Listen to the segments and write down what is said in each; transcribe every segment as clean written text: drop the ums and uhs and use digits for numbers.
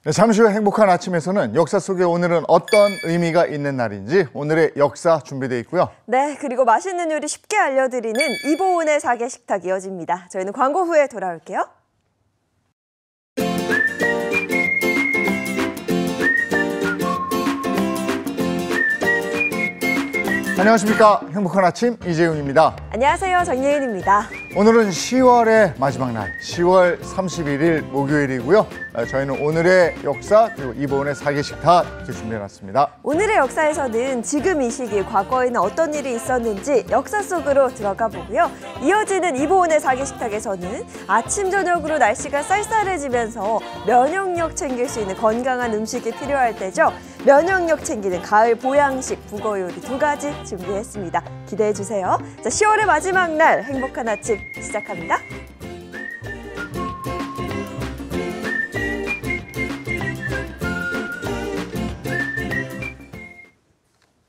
네, 잠시 후 행복한 아침에서는 역사 속에 오늘은 어떤 의미가 있는 날인지 오늘의 역사 준비되어 있고요. 네, 그리고 맛있는 요리 쉽게 알려드리는 이보은의 사계 식탁 이어집니다. 저희는 광고 후에 돌아올게요. 안녕하십니까. 행복한 아침 이재용입니다. 안녕하세요. 정예은입니다. 오늘은 10월의 마지막 날, 10월 31일 목요일이고요. 저희는 오늘의 역사 그리고 이보은의 사계식탁 이렇게 준비해놨습니다. 오늘의 역사에서는 지금 이 시기 과거에는 어떤 일이 있었는지 역사 속으로 들어가 보고요. 이어지는 이보은의 사계식탁에서는 아침 저녁으로 날씨가 쌀쌀해지면서 면역력 챙길 수 있는 건강한 음식이 필요할 때죠. 면역력 챙기는 가을 보양식 북어 요리 2가지 준비했습니다. 기대해 주세요. 자, 10월의 마지막 날 행복한 아침 시작합니다.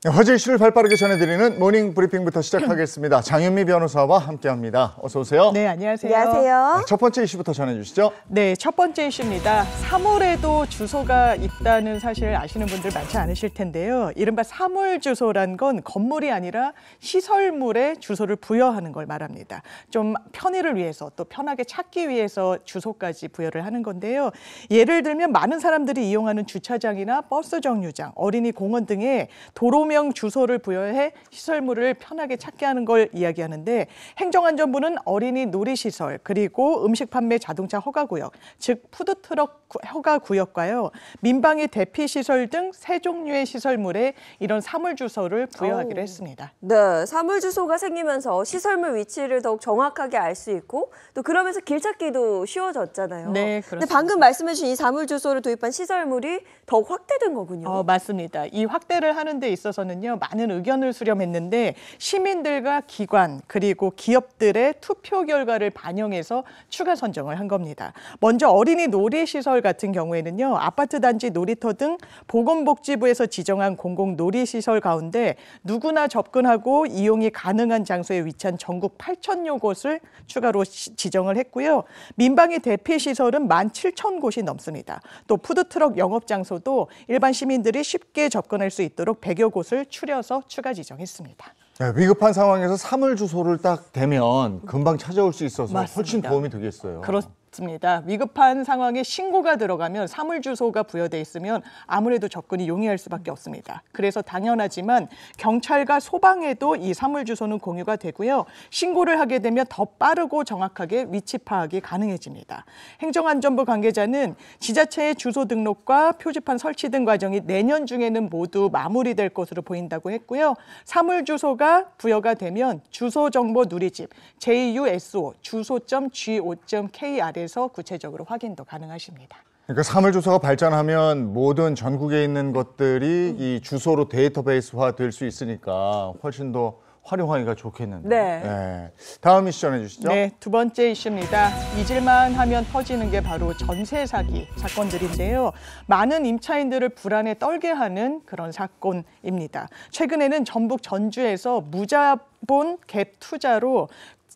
화제 이슈를 발빠르게 전해드리는 모닝 브리핑부터 시작하겠습니다. 장현미 변호사와 함께합니다. 어서 오세요. 네, 안녕하세요. 안녕하세요. 첫 번째 이슈부터 전해주시죠. 네, 첫 번째 이슈입니다. 3월에도 주소가 있다는 사실 아시는 분들 많지 않으실 텐데요. 이른바 사물주소란 건 건물이 아니라 시설물에 주소를 부여하는 걸 말합니다. 좀 편의를 위해서 또 편하게 찾기 위해서 주소까지 부여를 하는 건데요. 예를 들면 많은 사람들이 이용하는 주차장이나 버스 정류장, 어린이 공원 등의 도로명 주소를 부여해 시설물을 편하게 찾게 하는 걸 이야기하는데, 행정안전부는 어린이 놀이시설 그리고 음식 판매 자동차 허가구역, 즉 푸드트럭 허가구역과요, 민방위 대피시설 등 세 종류의 시설물에 이런 사물주소를 부여하기로 했습니다. 네, 사물주소가 생기면서 시설물 위치를 더욱 정확하게 알 수 있고 또 그러면서 길 찾기도 쉬워졌잖아요. 네, 그렇습니다. 근데 방금 말씀해 주신 이 사물주소를 도입한 시설물이 더욱 확대된 거군요. 맞습니다. 이 확대를 하는 데 있어서는요, 많은 의견을 수렴했는데 시민들과 기관 그리고 기업들의 투표 결과를 반영해서 추가 선정을 한 겁니다. 먼저 어린이 놀이시설 같은 경우에는요, 아파트 단지 놀이터 등 보건복지부에서 지정한 공공놀이시설 가운데 누구나 접근하고 이용이 가능한 장소에 위치한 전국 8,000여 곳을 추가로 지정을 했고요. 민방위 대피시설은 17,000곳이 넘습니다. 또 푸드트럭 영업장소도 일반 시민들이 쉽게 접근할 수 있도록 100여 곳을 추려서 추가 지정했습니다. 네, 위급한 상황에서 사물주소를 딱 대면 금방 찾아올 수 있어서 맞습니다. 훨씬 도움이 되겠어요. 그렇습니다. 위급한 상황에 신고가 들어가면 사물주소가 부여돼 있으면 아무래도 접근이 용이할 수밖에 없습니다. 그래서 당연하지만 경찰과 소방에도 이 사물주소는 공유가 되고요. 신고를 하게 되면 더 빠르고 정확하게 위치 파악이 가능해집니다. 행정안전부 관계자는 지자체의 주소 등록과 표지판 설치 등 과정이 내년 중에는 모두 마무리될 것으로 보인다고 했고요. 사물주소가 부여가 되면 주소정보 누리집 JUSO 주소.go.kr에서 구체적으로 확인도 가능하십니다. 그러니까 사물주소가 발전하면 모든 전국에 있는 것들이 이 주소로 데이터베이스화 될 수 있으니까 훨씬 더 활용하기가 좋겠는데. 네. 다음 이슈 전해주시죠. 네, 두 번째 이슈입니다. 잊을만 하면 터지는 게 바로 전세 사기 사건들인데요. 많은 임차인들을 불안에 떨게 하는 그런 사건입니다. 최근에는 전북 전주에서 무자본 갭 투자로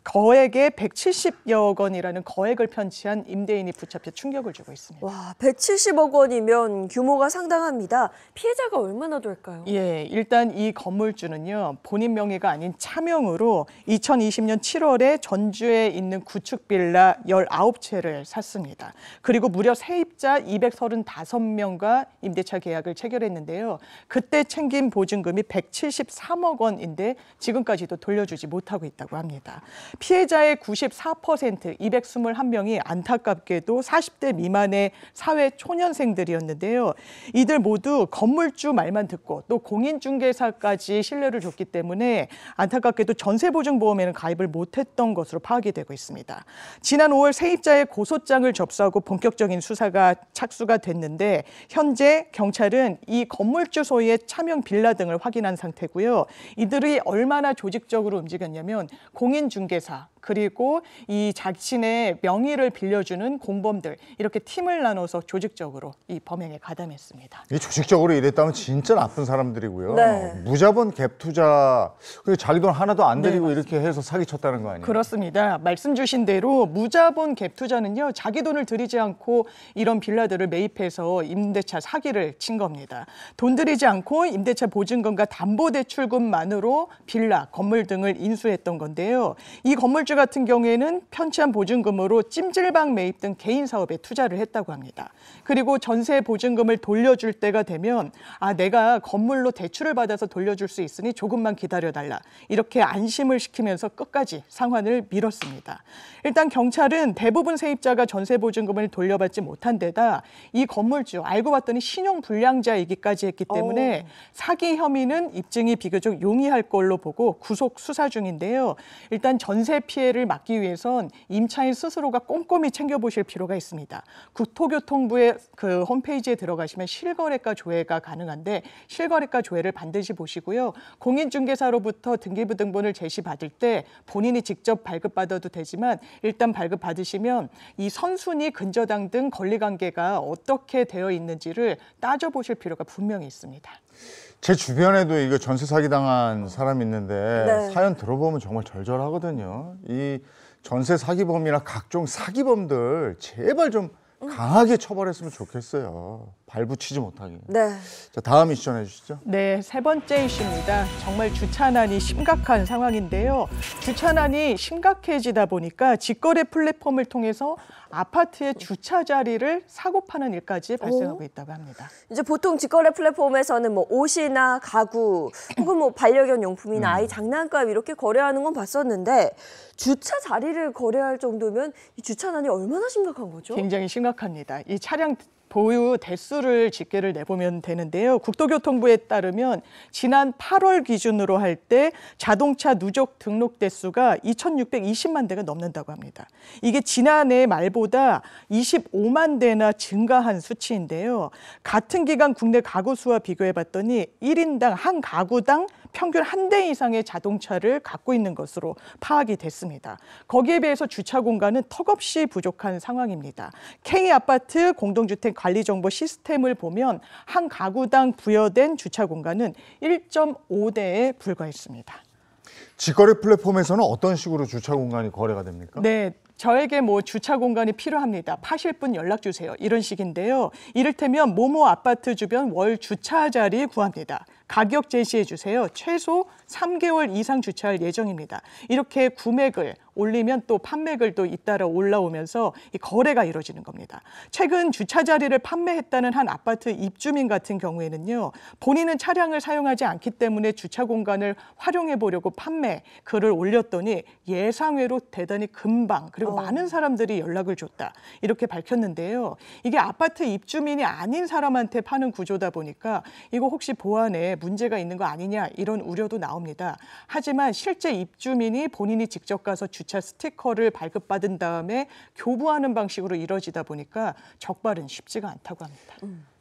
거액의 170여 원이라는 거액을 편취한 임대인이 붙잡혀 충격을 주고 있습니다. 와, 170억 원이면 규모가 상당합니다. 피해자가 얼마나 될까요? 예, 일단 이 건물주는요, 본인 명의가 아닌 차명으로 2020년 7월에 전주에 있는 구축 빌라 19채를 샀습니다. 그리고 무려 세입자 235명과 임대차 계약을 체결했는데요. 그때 챙긴 보증금이 173억 원인데 지금까지도 돌려주지 못하고 있다고 합니다. 피해자의 94%, 221명이 안타깝게도 40대 미만의 사회 초년생들이었는데요. 이들 모두 건물주 말만 듣고 또 공인중개사까지 신뢰를 줬기 때문에 안타깝게도 전세보증보험에는 가입을 못했던 것으로 파악이 되고 있습니다. 지난 5월 세입자의 고소장을 접수하고 본격적인 수사가 착수가 됐는데 현재 경찰은 이 건물주 소유의 차명 빌라 등을 확인한 상태고요. 이들이 얼마나 조직적으로 움직였냐면 공인중개사 그리고 이 자신의 명의를 빌려주는 공범들 이렇게 팀을 나눠서 조직적으로 이 범행에 가담했습니다. 이 조직적으로 이랬다면 진짜 나쁜 사람들이고요. 네. 무자본 갭 투자, 자기 돈 하나도 안 들이고 이렇게 해서 사기쳤다는 거 아니에요? 그렇습니다. 말씀 주신 대로 무자본 갭 투자는요. 자기 돈을 들이지 않고 이런 빌라들을 매입해서 임대차 사기를 친 겁니다. 돈 들이지 않고 임대차 보증금과 담보대출금만으로 빌라, 건물 등을 인수했던 건데요. 이 건물주 같은 경우에는 편취한 보증금으로 찜질방 매입 등 개인 사업에 투자를 했다고 합니다. 그리고 전세 보증금을 돌려줄 때가 되면 내가 건물로 대출을 받아서 돌려줄 수 있으니 조금만 기다려달라. 이렇게 안심을 시키면서 끝까지 상환을 미뤘습니다. 일단 경찰은 대부분 세입자가 전세 보증금을 돌려받지 못한 데다 이 건물주 알고 봤더니 신용불량자이기까지 했기 때문에 사기 혐의는 입증이 비교적 용이할 걸로 보고 구속 수사 중인데요. 일단 전세 피해를 막기 위해선 임차인 스스로가 꼼꼼히 챙겨보실 필요가 있습니다. 국토교통부의 그 홈페이지에 들어가시면 실거래가 조회가 가능한데 실거래가 조회를 반드시 보시고요. 공인중개사로부터 등기부등본을 제시받을 때 본인이 직접 발급받아도 되지만 일단 발급받으시면 이 선순위, 근저당 등 권리관계가 어떻게 되어 있는지를 따져보실 필요가 분명히 있습니다. 제 주변에도 이거 전세 사기 당한 사람이 있는데 네. 사연 들어보면 정말 절절하거든요. 이 전세 사기범이나 각종 사기범들 제발 좀 강하게 처벌했으면 좋겠어요. 발붙이지 못하게. 네. 자, 다음 이슈 전해주시죠. 네, 세 번째 이슈입니다. 정말 주차난이 심각한 상황인데요. 주차난이 심각해지다 보니까 직거래 플랫폼을 통해서 아파트의 주차 자리를 사고 파는 일까지 발생하고 있다고 합니다. 이제 보통 직거래 플랫폼에서는 뭐 옷이나 가구 혹은 뭐 반려견 용품이나 아이 장난감 이렇게 거래하는 건 봤었는데 주차 자리를 거래할 정도면 이 주차난이 얼마나 심각한 거죠? 굉장히 심각합니다. 이 차량 보유 대수를 집계를 내보면 되는데요. 국토교통부에 따르면 지난 8월 기준으로 할 때 자동차 누적 등록 대수가 2,620만 대가 넘는다고 합니다. 이게 지난해 말보다 25만 대나 증가한 수치인데요. 같은 기간 국내 가구 수와 비교해 봤더니 1인당 한 가구당 평균 한 대 이상의 자동차를 갖고 있는 것으로 파악이 됐습니다. 거기에 비해서 주차 공간은 턱없이 부족한 상황입니다. K아파트 공동주택 관리정보 시스템을 보면 한 가구당 부여된 주차 공간은 1.5대에 불과했습니다. 직거래 플랫폼에서는 어떤 식으로 주차 공간이 거래가 됩니까? 네. 저에게 뭐 주차 공간이 필요합니다. 파실 분 연락 주세요. 이런 식인데요. 이를테면 모모 아파트 주변 월 주차 자리 구합니다. 가격 제시해 주세요. 최소 3개월 이상 주차할 예정입니다. 이렇게 구매글 올리면 또 판매글도 잇따라 올라오면서 이 거래가 이루어지는 겁니다. 최근 주차 자리를 판매했다는 한 아파트 입주민 같은 경우에는요. 본인은 차량을 사용하지 않기 때문에 주차 공간을 활용해 보려고 판매 글을 올렸더니 예상외로 대단히 금방 그리고 많은 사람들이 연락을 줬다. 이렇게 밝혔는데요. 이게 아파트 입주민이 아닌 사람한테 파는 구조다 보니까 이거 혹시 보안에 문제가 있는 거 아니냐 이런 우려도 나옵니다. 하지만 실제 입주민이 본인이 직접 가서 주차 스티커를 발급받은 다음에 교부하는 방식으로 이루어지다 보니까 적발은 쉽지가 않다고 합니다.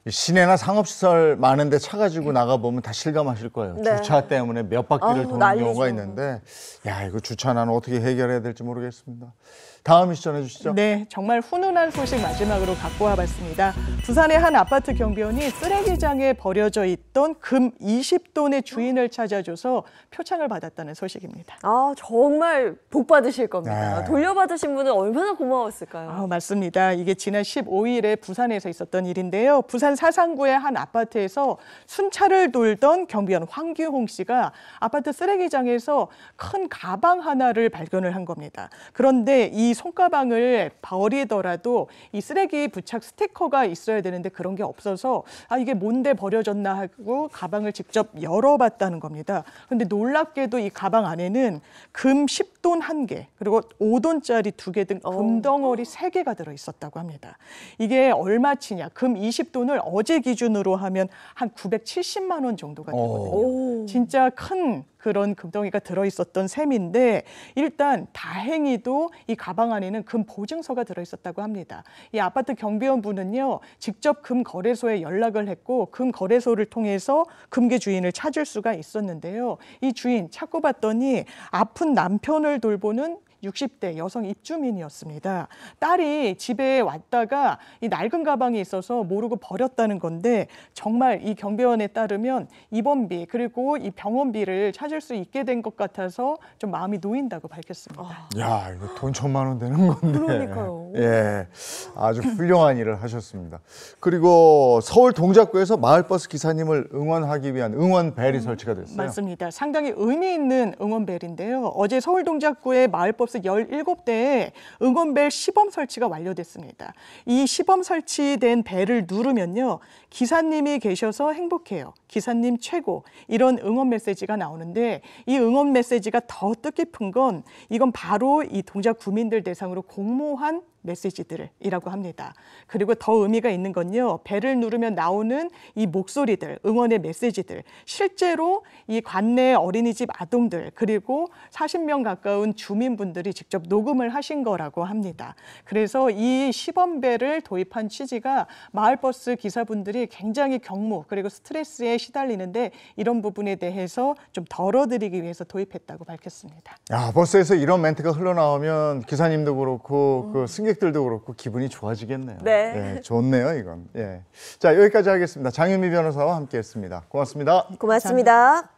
시내나 상업시설 많은데 차 가지고 나가보면 다 실감하실 거예요. 네. 주차 때문에 몇 바퀴를 도는 난리죠. 경우가 있는데 야 이거 주차난 어떻게 해결해야 될지 모르겠습니다. 다음 이슈 전해주시죠. 네, 정말 훈훈한 소식 마지막으로 갖고 와봤습니다. 부산의 한 아파트 경비원이 쓰레기장에 버려져 있던 금 20돈의 주인을 찾아줘서 표창을 받았다는 소식입니다. 정말 복 받으실 겁니다. 네. 돌려받으신 분은 얼마나 고마웠을까요? 맞습니다. 이게 지난 15일에 부산에서 있었던 일인데요. 부산 사상구의 한 아파트에서 순찰을 돌던 경비원 황규홍 씨가 아파트 쓰레기장에서 큰 가방 하나를 발견을 한 겁니다. 그런데 이 손가방을 버리더라도 이 쓰레기 부착 스티커가 있어야 되는데 그런 게 없어서 이게 뭔데 버려졌나 하고 가방을 직접 열어봤다는 겁니다. 그런데 놀랍게도 이 가방 안에는 금 10돈 1개 그리고 5돈짜리 2개 등 금덩어리 3개가 들어있었다고 합니다. 이게 얼마치냐? 금 20돈을 어제 기준으로 하면 한 970만 원 정도가 되거든요. 진짜 큰 그런 금덩이가 들어있었던 셈인데 일단 다행히도 이 가방 안에는 금 보증서가 들어있었다고 합니다. 이 아파트 경비원분은요 직접 금 거래소에 연락을 했고 금 거래소를 통해서 금괴 주인을 찾을 수가 있었는데요. 이 주인 찾고 봤더니 아픈 남편을 돌보는 60대 여성 입주민이었습니다. 딸이 집에 왔다가 이 낡은 가방이 있어서 모르고 버렸다는 건데 정말 이 경비원에 따르면 입원비 그리고 이 병원비를 찾을 수 있게 된 것 같아서 좀 마음이 놓인다고 밝혔습니다. 야, 이거 돈 1,000만 원 되는 건데. 그러니까요. 예, 아주 훌륭한 일을 하셨습니다. 그리고 서울 동작구에서 마을버스 기사님을 응원하기 위한 응원벨이 설치가 됐어요. 맞습니다. 상당히 의미 있는 응원벨인데요. 어제 서울 동작구의 마을버스 17대에 응원벨 시범 설치가 완료됐습니다. 이 시범 설치된 벨을 누르면요. 기사님이 계셔서 행복해요. 기사님 최고. 이런 응원 메시지가 나오는데 이 응원 메시지가 더 뜻깊은 건 이건 바로 이 동작 구민들 대상으로 공모한 메시지들이라고 합니다. 그리고 더 의미가 있는 건요. 벨을 누르면 나오는 이 목소리들, 응원의 메시지들, 실제로 이 관내 어린이집 아동들 그리고 40명 가까운 주민분들이 직접 녹음을 하신 거라고 합니다. 그래서 이 시범벨을 도입한 취지가 마을버스 기사분들이 굉장히 경무 그리고 스트레스에 시달리는데 이런 부분에 대해서 좀 덜어드리기 위해서 도입했다고 밝혔습니다. 야, 버스에서 이런 멘트가 흘러나오면 기사님도 그렇고 그 승객들도 그렇고 기분이 좋아지겠네요. 네. 예, 좋네요, 이건. 예. 자, 여기까지 하겠습니다. 장윤미 변호사와 함께했습니다. 고맙습니다. 고맙습니다.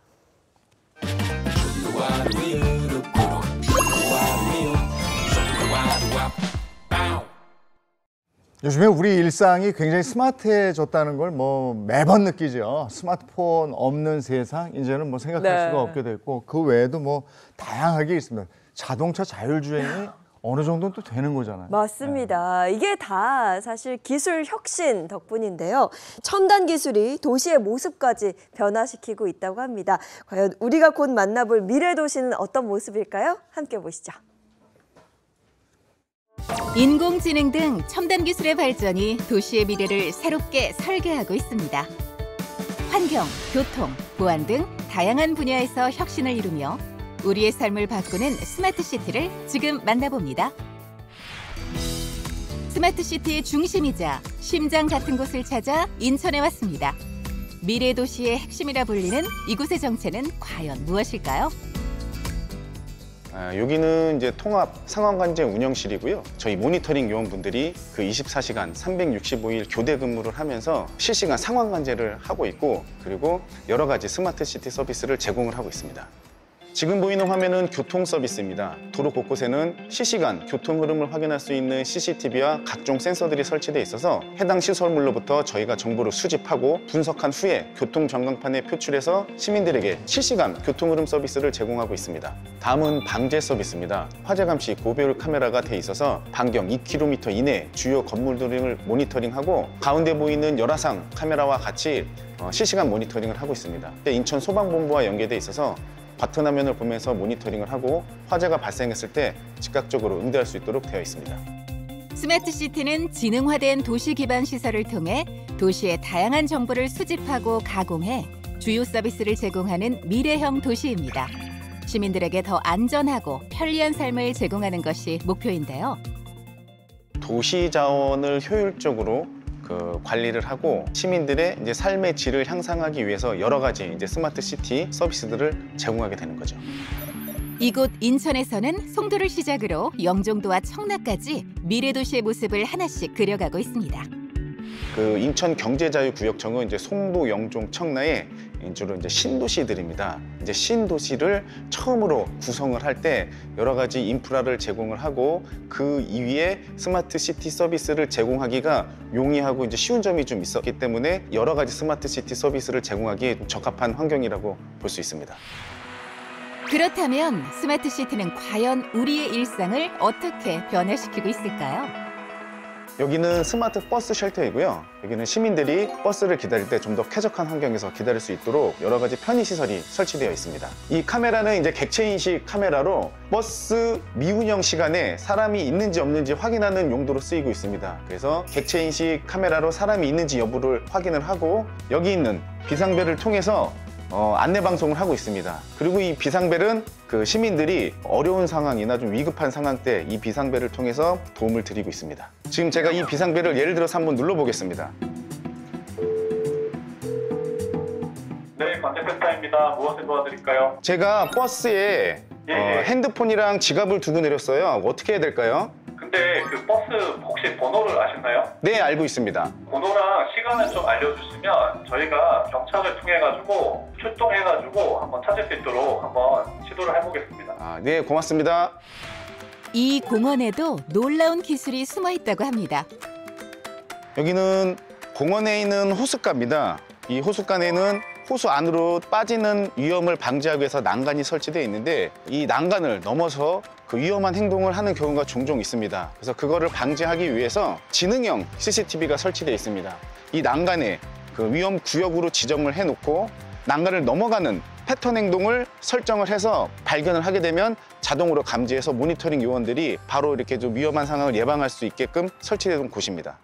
요즘에 우리 일상이 굉장히 스마트해졌다는 걸 뭐 매번 느끼죠. 스마트폰 없는 세상 이제는 뭐 생각할 네. 수가 없게 됐고 그 외에도 뭐 다양하게 있습니다. 자동차 자율주행이 어느 정도는 또 되는 거잖아요. 맞습니다. 이게 다 사실 기술 혁신 덕분인데요. 첨단 기술이 도시의 모습까지 변화시키고 있다고 합니다. 과연 우리가 곧 만나볼 미래 도시는 어떤 모습일까요? 함께 보시죠. 인공지능 등 첨단 기술의 발전이 도시의 미래를 새롭게 설계하고 있습니다. 환경, 교통, 보안 등 다양한 분야에서 혁신을 이루며 우리의 삶을 바꾸는 스마트 시티를 지금 만나봅니다. 스마트 시티의 중심이자 심장 같은 곳을 찾아 인천에 왔습니다. 미래 도시의 핵심이라 불리는 이곳의 정체는 과연 무엇일까요? 여기는 이제 통합 상황관제 운영실이고요. 저희 모니터링 요원분들이 그 24시간 365일 교대 근무를 하면서 실시간 상황관제를 하고 있고 그리고 여러 가지 스마트 시티 서비스를 제공을 하고 있습니다. 지금 보이는 화면은 교통 서비스입니다. 도로 곳곳에는 실시간 교통 흐름을 확인할 수 있는 CCTV와 각종 센서들이 설치되어 있어서 해당 시설물로부터 저희가 정보를 수집하고 분석한 후에 교통 전광판에 표출해서 시민들에게 실시간 교통 흐름 서비스를 제공하고 있습니다. 다음은 방제 서비스입니다. 화재 감시 고배율 카메라가 돼 있어서 반경 2km 이내 주요 건물들을 모니터링하고 가운데 보이는 열화상 카메라와 같이 실시간 모니터링을 하고 있습니다. 인천 소방본부와 연계돼 있어서 버튼 화면을 보면서 모니터링을 하고 화재가 발생했을 때 즉각적으로 응대할 수 있도록 되어 있습니다. 스마트 시티는 지능화된 도시 기반 시설을 통해 도시의 다양한 정보를 수집하고 가공해 주요 서비스를 제공하는 미래형 도시입니다. 시민들에게 더 안전하고 편리한 삶을 제공하는 것이 목표인데요. 도시 자원을 효율적으로 관리를 하고 시민들의 이제 삶의 질을 향상하기 위해서 여러 가지 이제 스마트 시티 서비스들을 제공하게 되는 거죠. 이곳 인천에서는 송도를 시작으로 영종도와 청라까지 미래 도시의 모습을 하나씩 그려가고 있습니다. 그 인천경제자유구역청은 이제 송도, 영종, 청라에 주로 이제 신도시들입니다. 이제 신도시를 처음으로 구성을 할 때 여러 가지 인프라를 제공을 하고 그 이위에 스마트 시티 서비스를 제공하기가 용이하고 이제 쉬운 점이 좀 있었기 때문에 여러 가지 스마트 시티 서비스를 제공하기에 좀 적합한 환경이라고 볼 수 있습니다. 그렇다면 스마트 시티는 과연 우리의 일상을 어떻게 변화시키고 있을까요? 여기는 스마트 버스 쉘터이고요. 여기는 시민들이 버스를 기다릴 때 좀 더 쾌적한 환경에서 기다릴 수 있도록 여러 가지 편의시설이 설치되어 있습니다. 이 카메라는 이제 객체인식 카메라로 버스 미운영 시간에 사람이 있는지 없는지 확인하는 용도로 쓰이고 있습니다. 그래서 객체인식 카메라로 사람이 있는지 여부를 확인을 하고 여기 있는 비상벨을 통해서 안내방송을 하고 있습니다. 그리고 이 비상벨은 그 시민들이 어려운 상황이나 좀 위급한 상황 때 이 비상벨을 통해서 도움을 드리고 있습니다. 지금 제가 이 비상벨을 예를 들어서 한번 눌러보겠습니다. 네, 관제센터입니다. 무엇을 도와드릴까요? 제가 버스에 핸드폰이랑 지갑을 두고 내렸어요. 어떻게 해야 될까요? 근데 그 버스 혹시 번호를 아시나요? 네, 알고 있습니다. 번호랑 시간을 좀 알려주시면 저희가 경찰을 통해가지고 출동해가지고 한번 찾을 수 있도록 한번 시도를 해보겠습니다. 아, 네, 고맙습니다. 이 공원에도 놀라운 기술이 숨어 있다고 합니다. 여기는 공원에 있는 호숫가입니다. 이 호숫가에는 호수 안으로 빠지는 위험을 방지하기 위해서 난간이 설치되어 있는데 이 난간을 넘어서 그 위험한 행동을 하는 경우가 종종 있습니다. 그래서 그거를 방지하기 위해서 지능형 CCTV가 설치되어 있습니다. 이 난간에 그 위험 구역으로 지정을 해놓고 난간을 넘어가는 패턴 행동을 설정을 해서 발견을 하게 되면 자동으로 감지해서 모니터링 요원들이 바로 이렇게 좀 위험한 상황을 예방할 수 있게끔 설치된 곳입니다.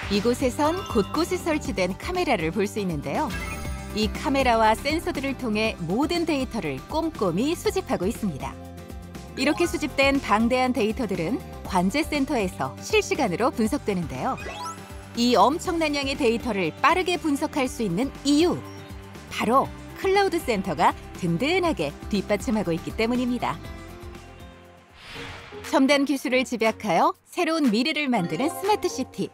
이곳에선 곳곳에 설치된 카메라를 볼 수 있는데요. 이 카메라와 센서들을 통해 모든 데이터를 꼼꼼히 수집하고 있습니다. 이렇게 수집된 방대한 데이터들은 관제센터에서 실시간으로 분석되는데요. 이 엄청난 양의 데이터를 빠르게 분석할 수 있는 이유, 바로 클라우드 센터가 든든하게 뒷받침하고 있기 때문입니다. 첨단 기술을 집약하여 새로운 미래를 만드는 스마트 시티.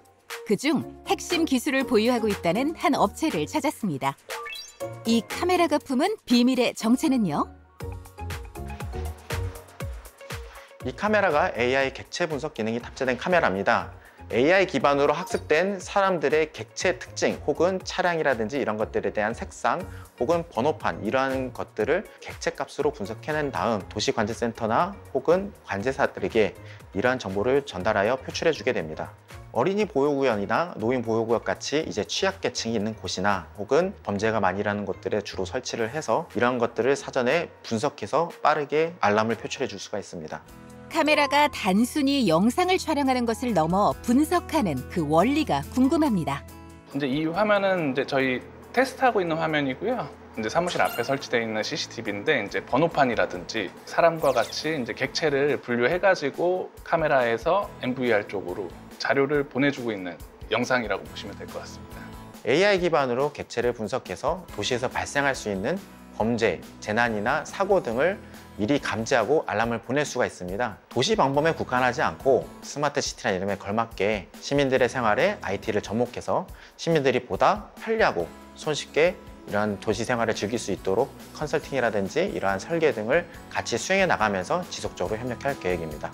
그중 핵심 기술을 보유하고 있다는 한 업체를 찾았습니다. 이 카메라가 품은 비밀의 정체는요? 이 카메라가 AI 객체 분석 기능이 탑재된 카메라입니다. AI 기반으로 학습된 사람들의 객체 특징 혹은 차량이라든지 이런 것들에 대한 색상 혹은 번호판 이러한 것들을 객체 값으로 분석해낸 다음 도시관제센터나 혹은 관제사들에게 이러한 정보를 전달하여 표출해주게 됩니다. 어린이 보호구역이나 노인 보호구역 같이 이제 취약계층이 있는 곳이나 혹은 범죄가 많이 일어나는 곳들에 주로 설치를 해서 이러한 것들을 사전에 분석해서 빠르게 알람을 표출해 줄 수가 있습니다. 카메라가 단순히 영상을 촬영하는 것을 넘어 분석하는 그 원리가 궁금합니다. 이제 이 화면은 이제 저희 테스트하고 있는 화면이고요. 이제 사무실 앞에 설치되어 있는 CCTV인데 이제 번호판이라든지 사람과 같이 이제 객체를 분류해가지고 카메라에서 MVR 쪽으로 자료를 보내주고 있는 영상이라고 보시면 될 것 같습니다. AI 기반으로 객체를 분석해서 도시에서 발생할 수 있는 범죄, 재난이나 사고 등을 미리 감지하고 알람을 보낼 수가 있습니다. 도시 방범에 국한하지 않고 스마트 시티라는 이름에 걸맞게 시민들의 생활에 IT를 접목해서 시민들이 보다 편리하고 손쉽게 이러한 도시 생활을 즐길 수 있도록 컨설팅이라든지 이러한 설계 등을 같이 수행해 나가면서 지속적으로 협력할 계획입니다.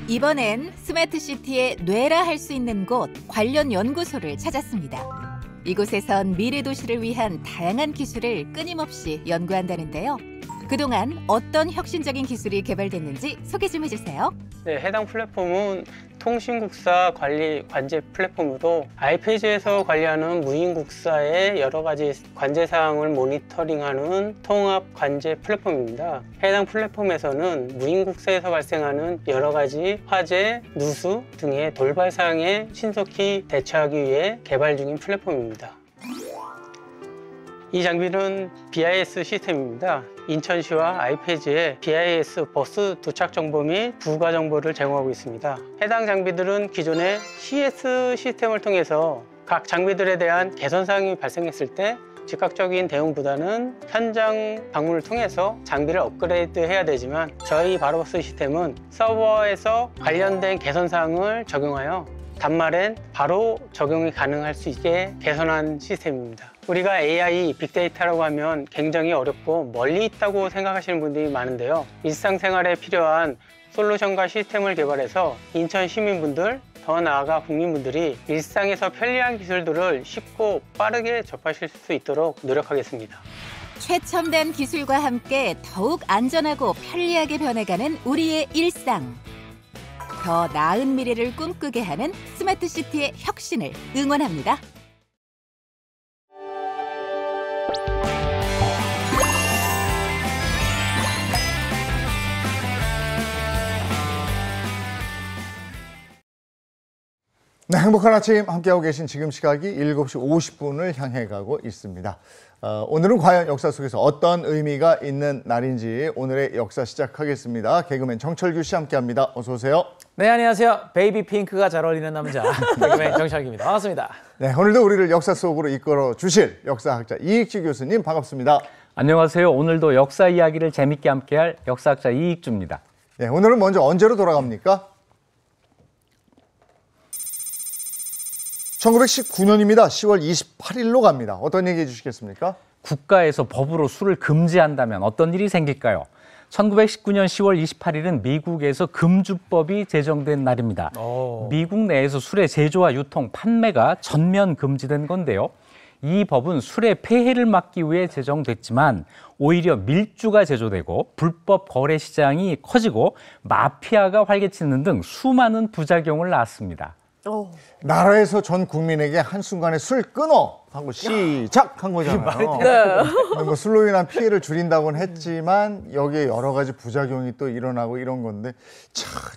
이번엔 스마트 시티의 뇌라 할 수 있는 곳 관련 연구소를 찾았습니다. 이곳에선 미래 도시를 위한 다양한 기술을 끊임없이 연구한다는데요. 그동안 어떤 혁신적인 기술이 개발됐는지 소개 좀 해주세요. 네, 해당 플랫폼은 통신국사 관리 관제 플랫폼으로 아이페이지에서 관리하는 무인국사의 여러 가지 관제 사항을 모니터링하는 통합 관제 플랫폼입니다. 해당 플랫폼에서는 무인국사에서 발생하는 여러 가지 화재, 누수 등의 돌발 사항에 신속히 대처하기 위해 개발 중인 플랫폼입니다. 이 장비는 BIS 시스템입니다. 인천시와 아이페이지에 BIS 버스 도착 정보 및 부가 정보를 제공하고 있습니다. 해당 장비들은 기존의 CS 시스템을 통해서 각 장비들에 대한 개선 사항이 발생했을 때 즉각적인 대응보다는 현장 방문을 통해서 장비를 업그레이드해야 되지만 저희 바로버스 시스템은 서버에서 관련된 개선 사항을 적용하여 단말엔 바로 적용이 가능할 수 있게 개선한 시스템입니다. 우리가 AI, 빅데이터라고 하면 굉장히 어렵고 멀리 있다고 생각하시는 분들이 많은데요. 일상생활에 필요한 솔루션과 시스템을 개발해서 인천 시민분들, 더 나아가 국민분들이 일상에서 편리한 기술들을 쉽고 빠르게 접하실 수 있도록 노력하겠습니다. 최첨단 기술과 함께 더욱 안전하고 편리하게 변해가는 우리의 일상. 더 나은 미래를 꿈꾸게 하는 스마트 시티의 혁신을 응원합니다. 네, 행복한 아침 함께하고 계신 지금 시각이 7시 50분을 향해 가고 있습니다. 오늘은 과연 역사 속에서 어떤 의미가 있는 날인지 오늘의 역사 시작하겠습니다. 개그맨 정철규 씨 함께합니다. 어서 오세요. 네, 안녕하세요. 베이비 핑크가 잘 어울리는 남자 개그맨 정철규입니다. 반갑습니다. 네, 오늘도 우리를 역사 속으로 이끌어 주실 역사학자 이익주 교수님 반갑습니다. 안녕하세요. 오늘도 역사 이야기를 재밌게 함께할 역사학자 이익주입니다. 네, 오늘은 먼저 언제로 돌아갑니까? 1919년입니다. 10월 28일로 갑니다. 어떤 얘기 해주시겠습니까? 국가에서 법으로 술을 금지한다면 어떤 일이 생길까요? 1919년 10월 28일은 미국에서 금주법이 제정된 날입니다. 미국 내에서 술의 제조와 유통, 판매가 전면 금지된 건데요. 이 법은 술의 폐해를 막기 위해 제정됐지만 오히려 밀주가 제조되고 불법 거래 시장이 커지고 마피아가 활개치는 등 수많은 부작용을 낳았습니다. 나라에서 전 국민에게 한순간에 술 끊어 하고 시작한 거잖아요. 근데 뭐 술로 인한 피해를 줄인다고는 했지만 여기에 여러 가지 부작용이 또 일어나고 이런 건데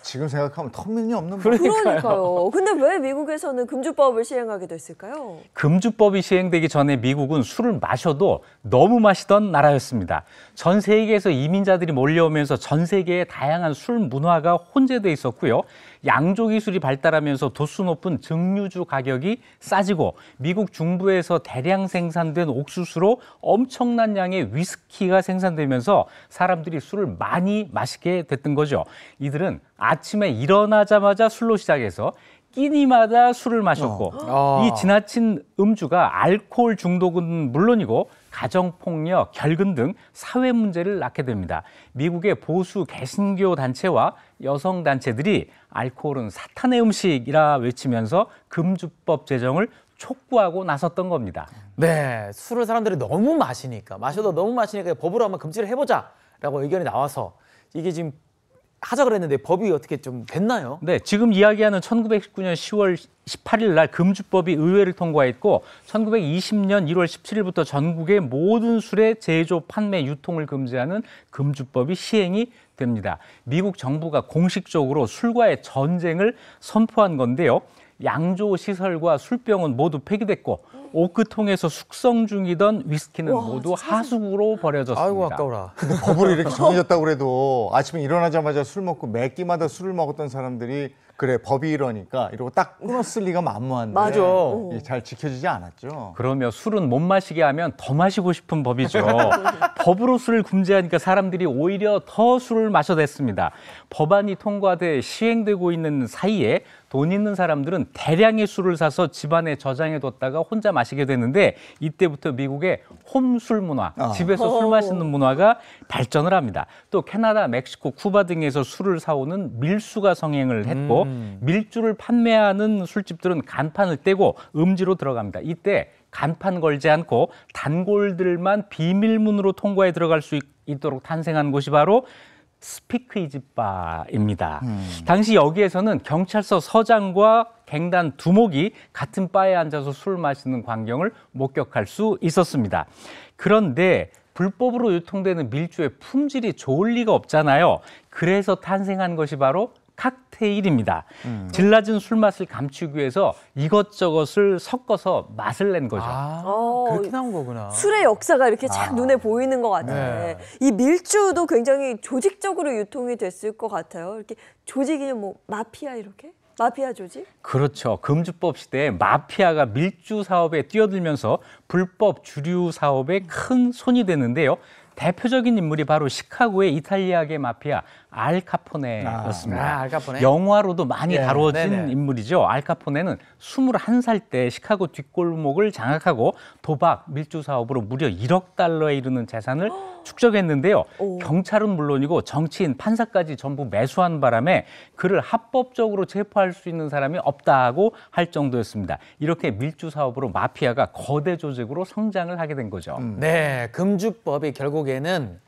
지금 생각하면 터무니없는 그러니까요. 근데 왜 미국에서는 금주법을 시행하게 됐을까요? 금주법이 시행되기 전에 미국은 술을 마셔도 너무 마시던 나라였습니다. 전 세계에서 이민자들이 몰려오면서 전 세계의 다양한 술 문화가 혼재돼 있었고요. 양조 기술이 발달하면서 도수 높은 증류주 가격이 싸지고 미국 중부에서 대량 생산된 옥수수로 엄청난 양의 위스키가 생산되면서 사람들이 술을 많이 마시게 됐던 거죠. 이들은 아침에 일어나자마자 술로 시작해서 끼니마다 술을 마셨고 이 지나친 음주가 알코올 중독은 물론이고 가정폭력, 결근 등 사회 문제를 낳게 됩니다. 미국의 보수 개신교 단체와 여성 단체들이 알코올은 사탄의 음식이라 외치면서 금주법 제정을 촉구하고 나섰던 겁니다. 네, 술을 사람들이 너무 마시니까 법으로 한번 금지를 해보자라고 의견이 나와서 이게 지금 하자 그랬는데 법이 어떻게 좀 됐나요? 네, 지금 이야기하는 1919년 10월 18일 날 금주법이 의회를 통과했고 1920년 1월 17일부터 전국의 모든 술의 제조, 판매, 유통을 금지하는 금주법이 시행이 됩니다. 미국 정부가 공식적으로 술과의 전쟁을 선포한 건데요. 양조 시설과 술병은 모두 폐기됐고 오크통에서 숙성 중이던 위스키는 모두 하수구로 버려졌습니다. 아이고 아까워라. 근데 법으로 이렇게 정해졌다고 그래도 아침에 일어나자마자 술 먹고 매 끼마다 술을 먹었던 사람들이 그래 법이 이러니까 이러고 딱 끊었을 리가 만무한데 맞아. 잘 지켜지지 않았죠. 그러면 술은 못 마시게 하면 더 마시고 싶은 법이죠. 법으로 술을 금지하니까 사람들이 오히려 더 술을 마셔댔습니다. 법안이 통과돼 시행되고 있는 사이에 돈 있는 사람들은 대량의 술을 사서 집안에 저장해뒀다가 혼자 마시게 되는데 이때부터 미국의 홈술 문화, 집에서 술 마시는 문화가 발전을 합니다. 또 캐나다, 멕시코, 쿠바 등에서 술을 사오는 밀수가 성행을 했고 밀주를 판매하는 술집들은 간판을 떼고 음지로 들어갑니다. 이때 간판 걸지 않고 단골들만 비밀문으로 통과해 들어갈 수 있도록 탄생한 곳이 바로 스피크이지 바입니다. 당시 여기에서는 경찰서 서장과 갱단 두목이 같은 바에 앉아서 술 마시는 광경을 목격할 수 있었습니다. 그런데 불법으로 유통되는 밀주의 품질이 좋을 리가 없잖아요. 그래서 탄생한 것이 바로 칵테일입니다. 질 낮은 술 맛을 감추기 위해서 이것저것을 섞어서 맛을 낸 거죠. 그렇게 나온 거구나. 술의 역사가 이렇게 쫙 눈에 보이는 것 같아요. 이 밀주도 굉장히 조직적으로 유통이 됐을 것 같아요. 이렇게 조직이 뭐 마피아 이렇게? 마피아 조직? 그렇죠. 금주법 시대에 마피아가 밀주 사업에 뛰어들면서 불법 주류 사업에 큰 손이 되는데요. 대표적인 인물이 바로 시카고의 이탈리아계 마피아 알 카포네였습니다. 알 카포네? 영화로도 많이 다뤄진 인물이죠. 알 카포네는 21살 때 시카고 뒷골목을 장악하고 도박, 밀주 사업으로 무려 1억 달러에 이르는 재산을 축적했는데요. 경찰은 물론이고 정치인, 판사까지 전부 매수한 바람에 그를 합법적으로 체포할 수 있는 사람이 없다고 할 정도였습니다. 이렇게 밀주 사업으로 마피아가 거대 조직으로 성장을 하게 된 거죠. 네, 금주법이 결국에는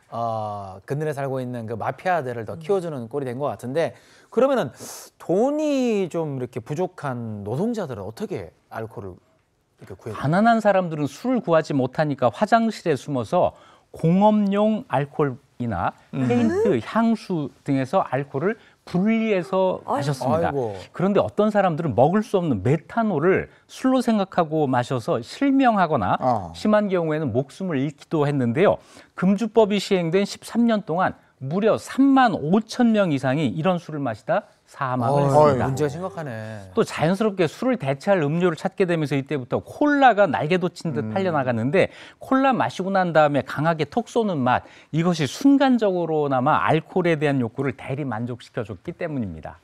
근들에 살고 있는 그 마피아들을 더 키워주는 꼴이 된 것 같은데, 그러면은 돈이 좀 이렇게 부족한 노동자들은 어떻게 알코올을 이렇게 구해요? 가난한 사람들은 술을 구하지 못하니까 화장실에 숨어서 공업용 알코올이나 페인트, 향수 등에서 알코올을 분리해서 마셨습니다. 그런데 어떤 사람들은 먹을 수 없는 메탄올을 술로 생각하고 마셔서 실명하거나 심한 경우에는 목숨을 잃기도 했는데요. 금주법이 시행된 13년 동안 무려 3만 5천 명 이상이 이런 술을 마시다 사망을 했습니다. 문제가 심각하네. 또 자연스럽게 술을 대체할 음료를 찾게 되면서 이때부터 콜라가 날개 돋친 듯 팔려나갔는데 콜라 마시고 난 다음에 강하게 톡 쏘는 맛, 이것이 순간적으로나마 알코올에 대한 욕구를 대리 만족시켜줬기 때문입니다.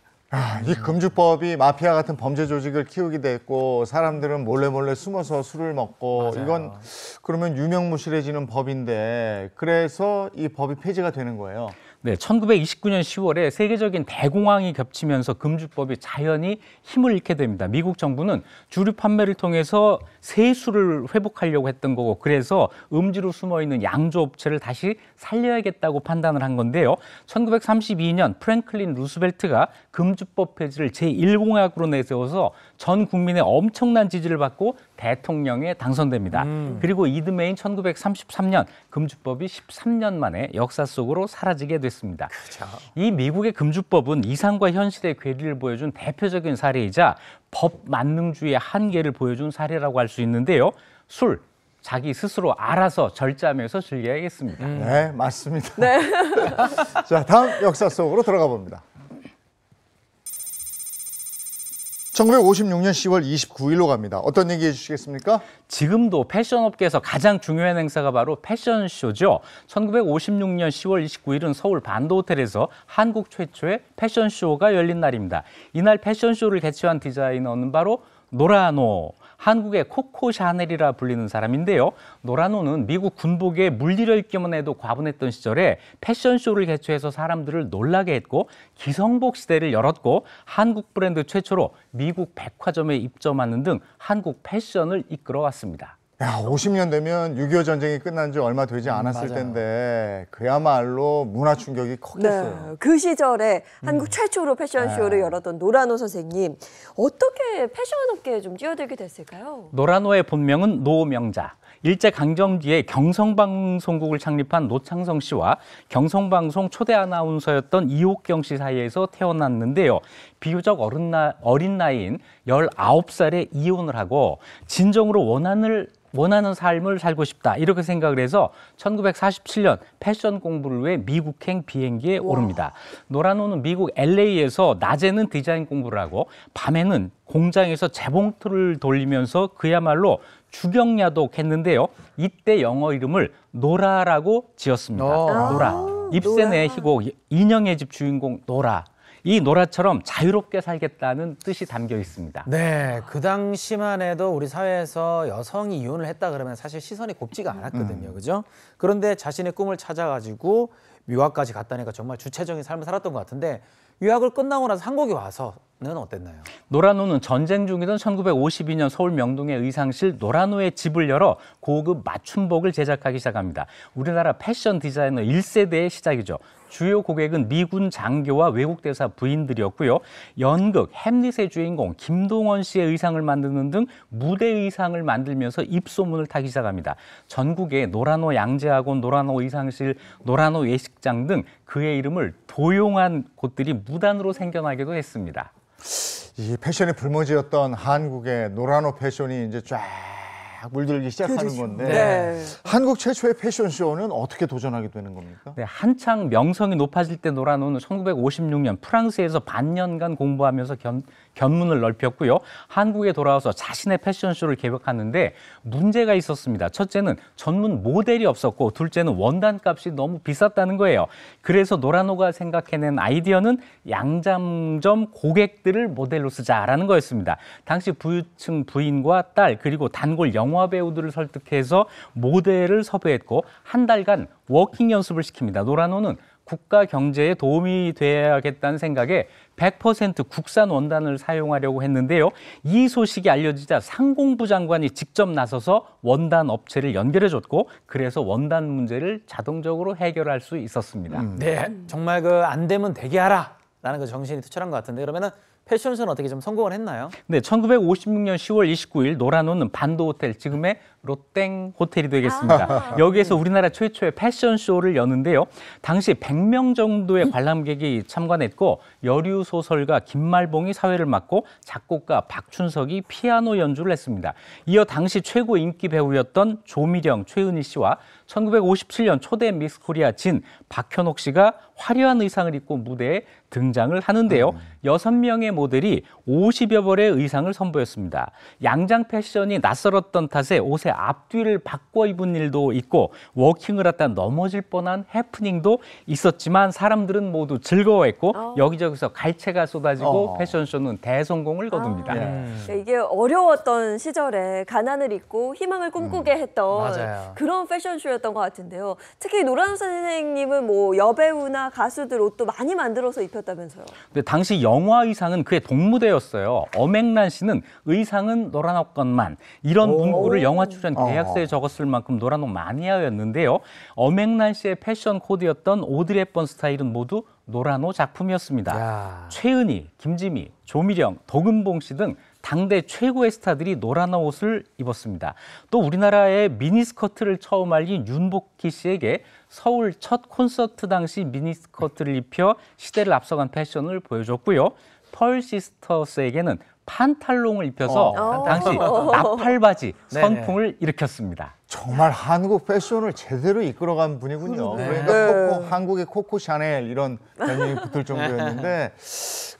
이 금주법이 마피아 같은 범죄 조직을 키우기도 했고 사람들은 몰래 숨어서 술을 먹고 맞아요. 이건 그러면 유명무실해지는 법인데 그래서 이 법이 폐지가 되는 거예요. 네, 1929년 10월에 세계적인 대공황이 겹치면서 금주법이 자연히 힘을 잃게 됩니다. 미국 정부는 주류 판매를 통해서 세수를 회복하려고 했던 거고, 그래서 음주로 숨어있는 양조업체를 다시 살려야겠다고 판단을 한 건데요. 1932년 프랭클린 루스벨트가 금주법 폐지를 제1공약으로 내세워서 전 국민의 엄청난 지지를 받고 대통령에 당선됩니다. 그리고 이듬해인 1933년 금주법이 13년 만에 역사 속으로 사라지게 됐습니다. 그렇죠. 이 미국의 금주법은 이상과 현실의 괴리를 보여준 대표적인 사례이자 법 만능주의의 한계를 보여준 사례라고 할 수 있는데요. 술, 자기 스스로 알아서 절제하면서 즐겨야겠습니다. 네, 맞습니다. 자, 다음 역사 속으로 들어가 봅니다. 1956년 10월 29일로 갑니다. 어떤 얘기 해주시겠습니까? 지금도 패션업계에서 가장 중요한 행사가 바로 패션쇼죠. 1956년 10월 29일은 서울 반도호텔에서 한국 최초의 패션쇼가 열린 날입니다. 이날 패션쇼를 개최한 디자이너는 바로 노라노, 한국의 코코 샤넬이라 불리는 사람인데요. 노라노는 미국 군복에 물들여 있기만 해도 과분했던 시절에 패션쇼를 개최해서 사람들을 놀라게 했고 기성복 시대를 열었고 한국 브랜드 최초로 미국 백화점에 입점하는 등 한국 패션을 이끌어왔습니다. 야, 50년 되면 6.25 전쟁이 끝난 지 얼마 되지 않았을 맞아요. 텐데 그야말로 문화 충격이 컸겠어요. 네, 그 시절에 한국 최초로 패션쇼를 네. 열었던 노라노 선생님, 어떻게 패션업계에 좀 뛰어들게 됐을까요? 노라노의 본명은 노명자. 일제강점기에 경성방송국을 창립한 노창성 씨와 경성방송 초대 아나운서였던 이옥경 씨 사이에서 태어났는데요. 비교적 어린 나이인 19살에 이혼을 하고 진정으로 원하는 삶을 살고 싶다, 이렇게 생각을 해서 1947년 패션 공부를 위해 미국행 비행기에 오릅니다. 노라노는 미국 LA에서 낮에는 디자인 공부를 하고 밤에는 공장에서 재봉틀을 돌리면서 그야말로 주경야독했는데요. 이때 영어 이름을 노라라고 지었습니다. 노라. 입센의 희곡 인형의 집 주인공 노라. 이 노라처럼 자유롭게 살겠다는 뜻이 담겨 있습니다. 네, 그 당시만 해도 우리 사회에서 여성이 이혼을 했다 그러면 사실 시선이 곱지가 않았거든요. 그죠? 그런데 자신의 꿈을 찾아가지고 유학까지 갔다니까 정말 주체적인 삶을 살았던 것 같은데, 유학을 끝나고 나서 한국에 와서는 어땠나요? 노라노는 전쟁 중이던 1952년 서울 명동의 의상실 노라노의 집을 열어 고급 맞춤복을 제작하기 시작합니다. 우리나라 패션 디자이너 1세대의 시작이죠. 주요 고객은 미군 장교와 외국 대사 부인들이었고요. 연극 햄릿의 주인공 김동원 씨의 의상을 만드는 등 무대 의상을 만들면서 입소문을 타기 시작합니다. 전국에 노라노 양재학원, 노라노 의상실, 노라노 예식장 등 그의 이름을 도용한 곳들이 무단으로 생겨나기도 했습니다. 이 패션의 불모지였던 한국의 노라노 패션이 이제 쫙 물들기 시작하는 건데 네. 한국 최초의 패션쇼는 어떻게 도전하게 되는 겁니까? 네, 한창 명성이 높아질 때 노라노는 1956년 프랑스에서 반년간 공부하면서 견문을 넓혔고요. 한국에 돌아와서 자신의 패션쇼를 계획하는데 문제가 있었습니다. 첫째는 전문 모델이 없었고, 둘째는 원단값이 너무 비쌌다는 거예요. 그래서 노라노가 생각해낸 아이디어는 양장점 고객들을 모델로 쓰자라는 거였습니다. 당시 부유층 부인과 딸 그리고 단골 영화 배우들을 설득해서 모델을 섭외했고 한 달간 워킹 연습을 시킵니다. 노라노는 국가 경제에 도움이 돼야겠다는 생각에 100% 국산 원단을 사용하려고 했는데요. 이 소식이 알려지자 상공부 장관이 직접 나서서 원단 업체를 연결해줬고, 그래서 원단 문제를 자동적으로 해결할 수 있었습니다. 네, 정말 그 안 되면 되게 하라 라는 그 정신이 투철한 것 같은데, 그러면은 패션쇼는 어떻게 좀 성공을 했나요? 네, 1956년 10월 29일 노라노는 반도호텔, 지금의 롯땡 호텔이 되겠습니다. 여기에서 우리나라 최초의 패션쇼를 여는데요. 당시 100명 정도의 관람객이 참관했고 여류 소설가 김말봉이 사회를 맡고 작곡가 박춘석이 피아노 연주를 했습니다. 이어 당시 최고 인기 배우였던 조미령, 최은희 씨와 1957년 초대 미스 코리아 진 박현옥 씨가 화려한 의상을 입고 무대에 등장을 하는데요. 6명의 모델이 50여 벌의 의상을 선보였습니다. 양장 패션이 낯설었던 탓에 옷의 앞뒤를 바꿔 입은 일도 있고 워킹을 하다 넘어질 뻔한 해프닝도 있었지만 사람들은 모두 즐거워했고 여기저기서 갈채가 쏟아지고 패션쇼는 대성공을 거둡니다. 이게 어려웠던 시절에 가난을 잊고 희망을 꿈꾸게 했던 맞아요. 그런 패션쇼였던 것 같은데요. 특히 노란우 선생님은 뭐 여배우나 가수들 옷도 많이 만들어서 입혔다면서요. 근데 당시 영화 의상은 그의 동무대였어요. 엄앵란 씨는 의상은 노란 옷 것만 이런 문구를 영화 출연 계약서에 적었을 만큼 노란 옷 마니아였는데요. 엄앵란 씨의 패션 코드였던 오드리 헵번 스타일은 모두 노란 옷 작품이었습니다. 최은희, 김지미, 조미령, 도금봉 씨 등 당대 최고의 스타들이 노란 옷을 입었습니다. 또 우리나라의 미니스커트를 처음 알린 윤복희 씨에게 서울 첫 콘서트 당시 미니스커트를 입혀 시대를 앞서간 패션을 보여줬고요. 펄 시스터스에게는 판탈롱을 입혀서 당시 나팔바지 선풍을 일으켰습니다. 정말 한국 패션을 제대로 이끌어간 분이군요. 그러니까 한국의 코코 샤넬 이런 별명이 붙을 정도였는데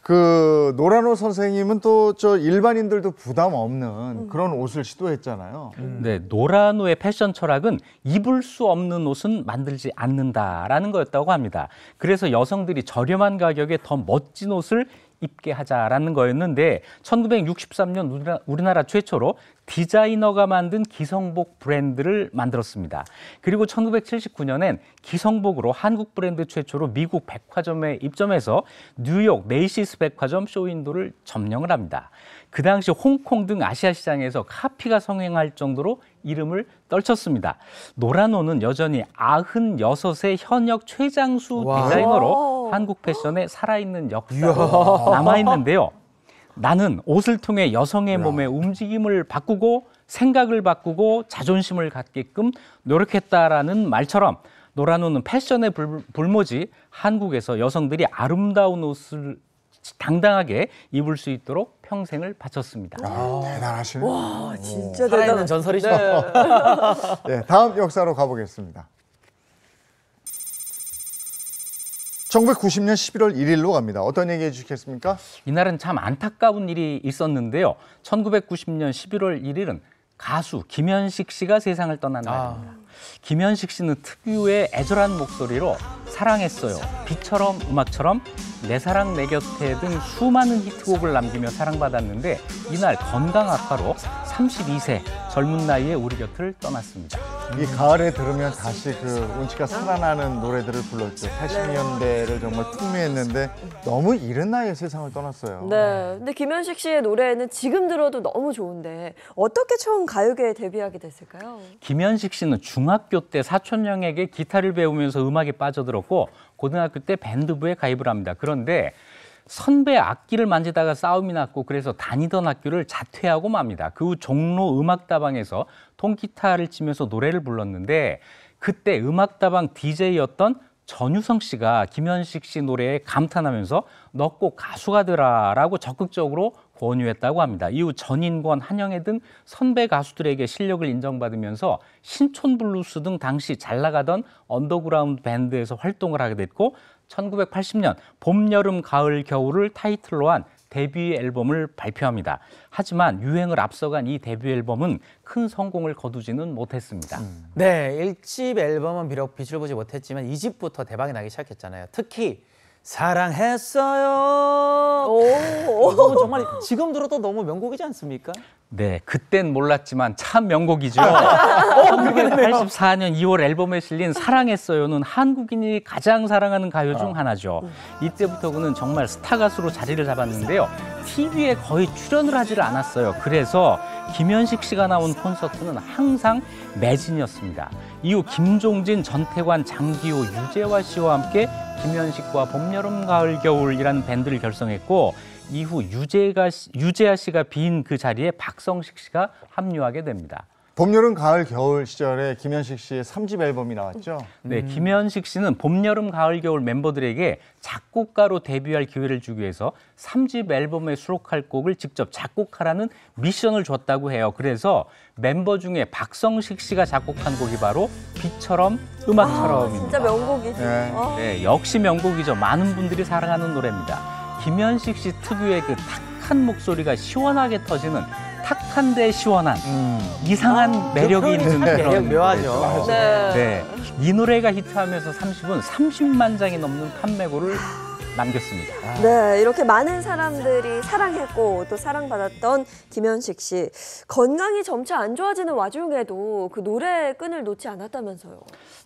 그 노란호 선생님은 또 저 일반인들도 부담 없는 그런 옷을 시도했잖아요. 네, 노란호의 패션 철학은 입을 수 없는 옷은 만들지 않는다라는 거였다고 합니다. 그래서 여성들이 저렴한 가격에 더 멋진 옷을 입게 하자라는 거였는데 1963년 우리나라 최초로 디자이너가 만든 기성복 브랜드를 만들었습니다. 그리고 1979년엔 기성복으로 한국 브랜드 최초로 미국 백화점에 입점해서 뉴욕 메이시스 백화점 쇼윈도를 점령을 합니다. 그 당시 홍콩 등 아시아 시장에서 카피가 성행할 정도로 이름을 떨쳤습니다. 노란호는 여전히 96의 현역 최장수 디자이너로 한국 패션에 살아있는 역사가 남아있는데요. 나는 옷을 통해 여성의 몸의 움직임을 바꾸고 생각을 바꾸고 자존심을 갖게끔 노력했다라는 말처럼 노란호는 패션의 불모지 한국에서 여성들이 아름다운 옷을 당당하게 입을 수 있도록 평생을 바쳤습니다. 대단하시네요. 와, 진짜 살아있는 대단한 전설이죠. 네, 다음 역사로 가보겠습니다. 1990년 11월 1일로 갑니다. 어떤 얘기 해주시겠습니까? 이날은 참 안타까운 일이 있었는데요. 1990년 11월 1일은 가수 김현식 씨가 세상을 떠난 날입니다. 김현식 씨는 특유의 애절한 목소리로 사랑했어요, 비처럼 음악처럼, 내 사랑 내 곁에 등 수많은 히트곡을 남기며 사랑받았는데 이날 건강 악화로 32세 젊은 나이에 우리 곁을 떠났습니다. 이 가을에 들으면 다시 그 운치가 살아나는 노래들을 불렀죠. 80년대를 정말 풍미했는데 너무 이른 나이에 세상을 떠났어요. 네, 근데 김현식 씨의 노래는 지금 들어도 너무 좋은데 어떻게 처음 가요계에 데뷔하게 됐을까요? 김현식 씨는 중학교 때 사촌 형에게 기타를 배우면서 음악에 빠져들었고 고등학교 때 밴드부에 가입을 합니다. 그런데 선배 악기를 만지다가 싸움이 났고 그래서 다니던 학교를 자퇴하고 맙니다. 그 후 종로 음악다방에서 통기타를 치면서 노래를 불렀는데 그때 음악다방 DJ였던 전유성 씨가 김현식 씨 노래에 감탄하면서 너 꼭 가수가 되라라고 적극적으로 권유했다고 합니다. 이후 전인권, 한영애 등 선배 가수들에게 실력을 인정받으면서 신촌블루스 등 당시 잘 나가던 언더그라운드 밴드에서 활동을 하게 됐고 1980년 봄, 여름, 가을, 겨울을 타이틀로 한 데뷔 앨범을 발표합니다. 하지만 유행을 앞서간 이 데뷔 앨범은 큰 성공을 거두지는 못했습니다. 네, 1집 앨범은 비록 빛을 보지 못했지만 2집부터 대박이 나기 시작했잖아요. 특히 사랑했어요. 이거 정말 지금 들어도 너무 명곡이지 않습니까? 네, 그땐 몰랐지만 참 명곡이죠. 1984년 2월 앨범에 실린 사랑했어요는 한국인이 가장 사랑하는 가요 중 하나죠. 이때부터 그는 정말 스타 가수로 자리를 잡았는데요. TV에 거의 출연을 하지를 않았어요. 그래서 김현식 씨가 나온 콘서트는 항상 매진이었습니다. 이후 김종진, 전태관, 장기호, 유재화 씨와 함께 김현식과 봄, 여름, 가을, 겨울이라는 밴드를 결성했고 이후 유재하 씨가 빈 그 자리에 박성식 씨가 합류하게 됩니다. 봄, 여름, 가을, 겨울 시절에 김현식 씨의 3집 앨범이 나왔죠. 네, 김현식 씨는 봄, 여름, 가을, 겨울 멤버들에게 작곡가로 데뷔할 기회를 주기 위해서 3집 앨범에 수록할 곡을 직접 작곡하라는 미션을 줬다고 해요. 그래서 멤버 중에 박성식 씨가 작곡한 곡이 바로 비처럼 음악처럼입니다. 진짜 명곡이죠. 네. 네, 역시 명곡이죠. 많은 분들이 사랑하는 노래입니다. 김현식 씨 특유의 그 탁한 목소리가 시원하게 터지는 탁한데 시원한 이상한 매력이 있는 그런 묘하죠. 네. 네, 이 노래가 히트하면서 30은 30만 장이 넘는 판매고를 남겼습니다. 네, 이렇게 많은 사람들이 사랑했고 또 사랑받았던 김현식 씨. 건강이 점차 안 좋아지는 와중에도 그 노래의 끈을 놓지 않았다면서요.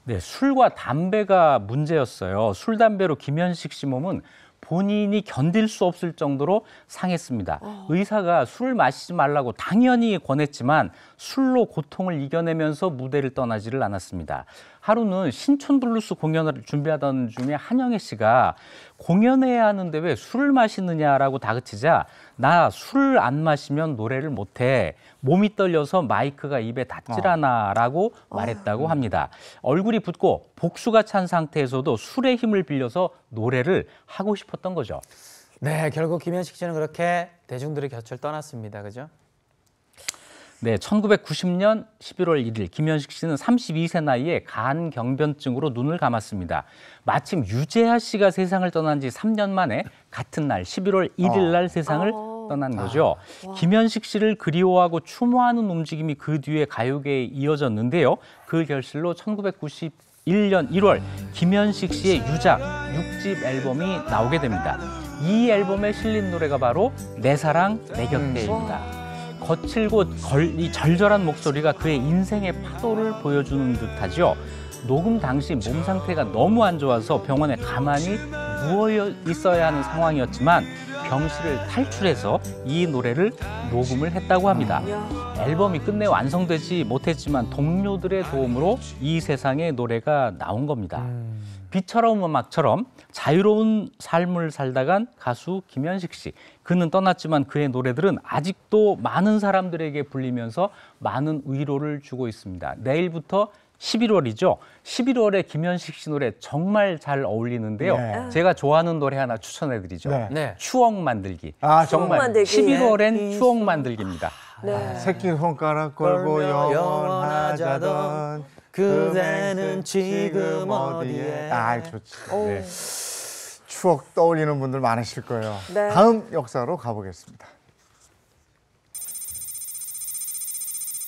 네, 술과 담배가 문제였어요. 술, 담배로 김현식 씨 몸은 본인이 견딜 수 없을 정도로 상했습니다. 의사가 술을 마시지 말라고 당연히 권했지만 술로 고통을 이겨내면서 무대를 떠나지를 않았습니다. 하루는 신촌 블루스 공연을 준비하던 중에 한영애 씨가 공연해야 하는데 왜 술을 마시느냐라고 다그치자 나 술 안 마시면 노래를 못해. 몸이 떨려서 마이크가 입에 닿질 않아라고 말했다고 합니다. 얼굴이 붓고 복수가 찬 상태에서도 술의 힘을 빌려서 노래를 하고 싶었던 거죠. 네, 결국 김현식 씨는 그렇게 대중들의 곁을 떠났습니다. 그죠? 네, 1990년 11월 1일 김현식 씨는 32세 나이에 간경변증으로 눈을 감았습니다. 마침 유재하 씨가 세상을 떠난 지 3년 만에 같은 날 11월 1일 날 세상을 떠난 거죠. 김현식 씨를 그리워하고 추모하는 움직임이 그 뒤에 가요계에 이어졌는데요. 그 결실로 1991년 1월 김현식 씨의 유작 6집 앨범이 나오게 됩니다. 이 앨범에 실린 노래가 바로 내 사랑 내 곁에입니다. 거칠고 이 절절한 목소리가 그의 인생의 파도를 보여주는 듯하죠. 녹음 당시 몸 상태가 너무 안 좋아서 병원에 가만히 누워 있어야 하는 상황이었지만 병실을 탈출해서 이 노래를 녹음을 했다고 합니다. 앨범이 끝내 완성되지 못했지만 동료들의 도움으로 이 세상의 노래가 나온 겁니다. 비처럼 음악처럼 자유로운 삶을 살다간 가수 김현식 씨. 그는 떠났지만 그의 노래들은 아직도 많은 사람들에게 불리면서 많은 위로를 주고 있습니다. 내일부터 11월이죠. 11월에 김현식 씨 노래 정말 잘 어울리는데요. 네. 제가 좋아하는 노래 하나 추천해드리죠. 네. 네. 추억 만들기. 아, 정말 만들기. 11월엔 추억 만들기입니다. 네. 새끼 손가락 걸고 영원하자던 그대는 지금 어디에. 아, 좋지. 오. 네. 추억 떠올리는 분들 많으실 거예요. 네. 다음 역사로 가보겠습니다.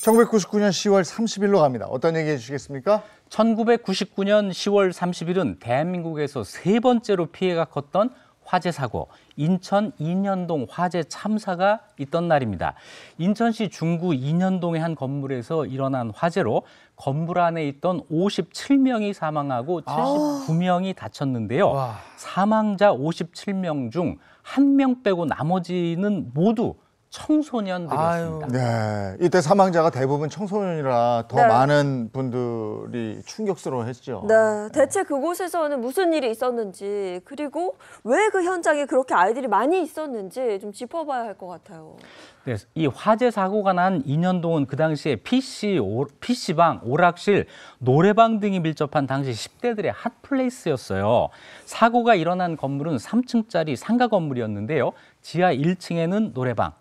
1999년 10월 30일로 갑니다. 어떤 얘기 해주시겠습니까? 1999년 10월 30일은 대한민국에서 세 번째로 피해가 컸던 화재 사고, 인천 인현동 화재 참사가 있던 날입니다. 인천시 중구 인현동의 한 건물에서 일어난 화재로 건물 안에 있던 57명이 사망하고 79명이 다쳤는데요. 와. 사망자 57명 중 1명 빼고 나머지는 모두 청소년들이었습니다. 네, 이때 사망자가 대부분 청소년이라 더 네. 많은 분들이 충격스러워했죠. 네, 대체 그곳에서는 무슨 일이 있었는지 그리고 왜 그 현장에 그렇게 아이들이 많이 있었는지 좀 짚어봐야 할 것 같아요. 네, 이 화재 사고가 난 인현동은 그 당시에 PC방, 오락실, 노래방 등이 밀접한 당시 10대들의 핫플레이스였어요. 사고가 일어난 건물은 3층짜리 상가 건물이었는데요. 지하 1층에는 노래방,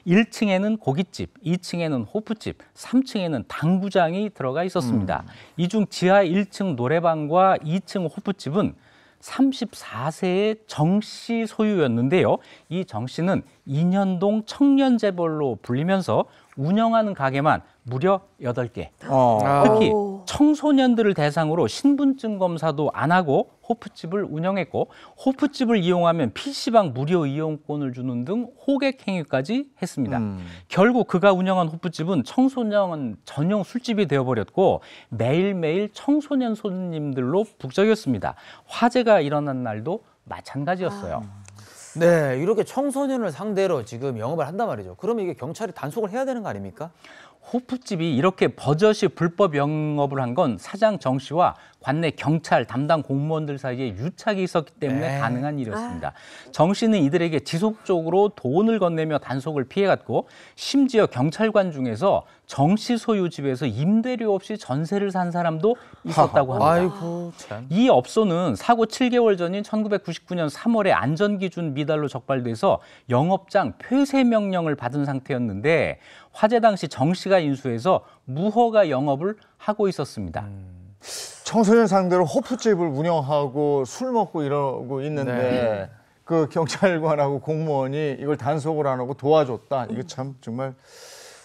1층에는 고깃집, 2층에는 호프집, 3층에는 당구장이 들어가 있었습니다. 이 중 지하 1층 노래방과 2층 호프집은 34세의 정 씨 소유였는데요. 이 정 씨는 인현동 청년재벌로 불리면서 운영하는 가게만 무려 8개. 특히 오. 청소년들을 대상으로 신분증 검사도 안 하고 호프집을 운영했고 호프집을 이용하면 PC방 무료 이용권을 주는 등 호객 행위까지 했습니다. 결국 그가 운영한 호프집은 청소년 전용 술집이 되어버렸고 매일매일 청소년 손님들로 북적였습니다. 화재가 일어난 날도 마찬가지였어요. 네, 이렇게 청소년을 상대로 지금 영업을 한단 말이죠. 그러면 이게 경찰이 단속을 해야 되는 거 아닙니까? 호프집이 이렇게 버젓이 불법 영업을 한 건 사장 정 씨와 관내 경찰 담당 공무원들 사이에 유착이 있었기 때문에 네. 가능한 일이었습니다. 정 씨는 이들에게 지속적으로 돈을 건네며 단속을 피해갔고 심지어 경찰관 중에서 정 씨 소유 집에서 임대료 없이 전세를 산 사람도 있었다고 합니다. 아이고 참. 이 업소는 사고 7개월 전인 1999년 3월에 안전기준 미달로 적발돼서 영업장 폐쇄 명령을 받은 상태였는데 화재 당시 정 씨가 인수해서 무허가 영업을 하고 있었습니다. 청소년 상대로 호프집을 운영하고 술 먹고 이러고 있는데 네. 그 경찰관하고 공무원이 이걸 단속을 안 하고 도와줬다. 이거 참 정말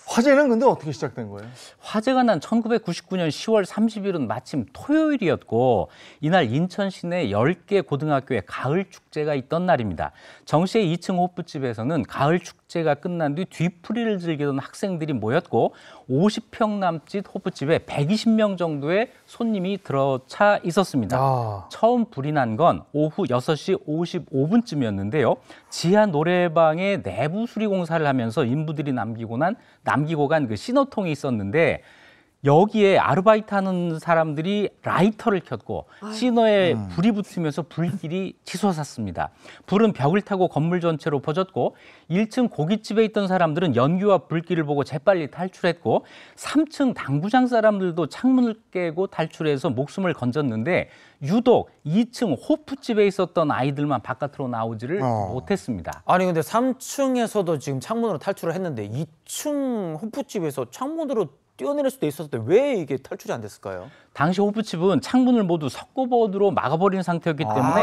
화재는 근데 어떻게 시작된 거예요? 화재가 난 1999년 10월 30일은 마침 토요일이었고 이날 인천 시내 10개 고등학교에 가을 축제가 있던 날입니다. 정 씨의 2층 호프집에서는 가을 축제가 끝난 뒤 뒤풀이를 즐기던 학생들이 모였고 50평 남짓 호프집에 120명 정도의 손님이 들어차 있었습니다. 처음 불이 난 건 오후 6시 55분쯤이었는데요. 지하 노래방에 내부 수리 공사를 하면서 인부들이 남기고 간 그 신호통이 있었는데 여기에 아르바이트하는 사람들이 라이터를 켰고 신호에 불이 붙으면서 불길이 치솟았습니다. 불은 벽을 타고 건물 전체로 퍼졌고 1층 고깃집에 있던 사람들은 연기와 불길을 보고 재빨리 탈출했고 3층 당구장 사람들도 창문을 깨고 탈출해서 목숨을 건졌는데 유독 2층 호프집에 있었던 아이들만 바깥으로 나오지를 못했습니다. 아니 근데 3층에서도 지금 창문으로 탈출을 했는데 2층 호프집에서 창문으로 뛰어내릴 수도 있었을 때 왜 이게 탈출이 안 됐을까요? 당시 호프집은 창문을 모두 석고보드로 막아버린 상태였기 때문에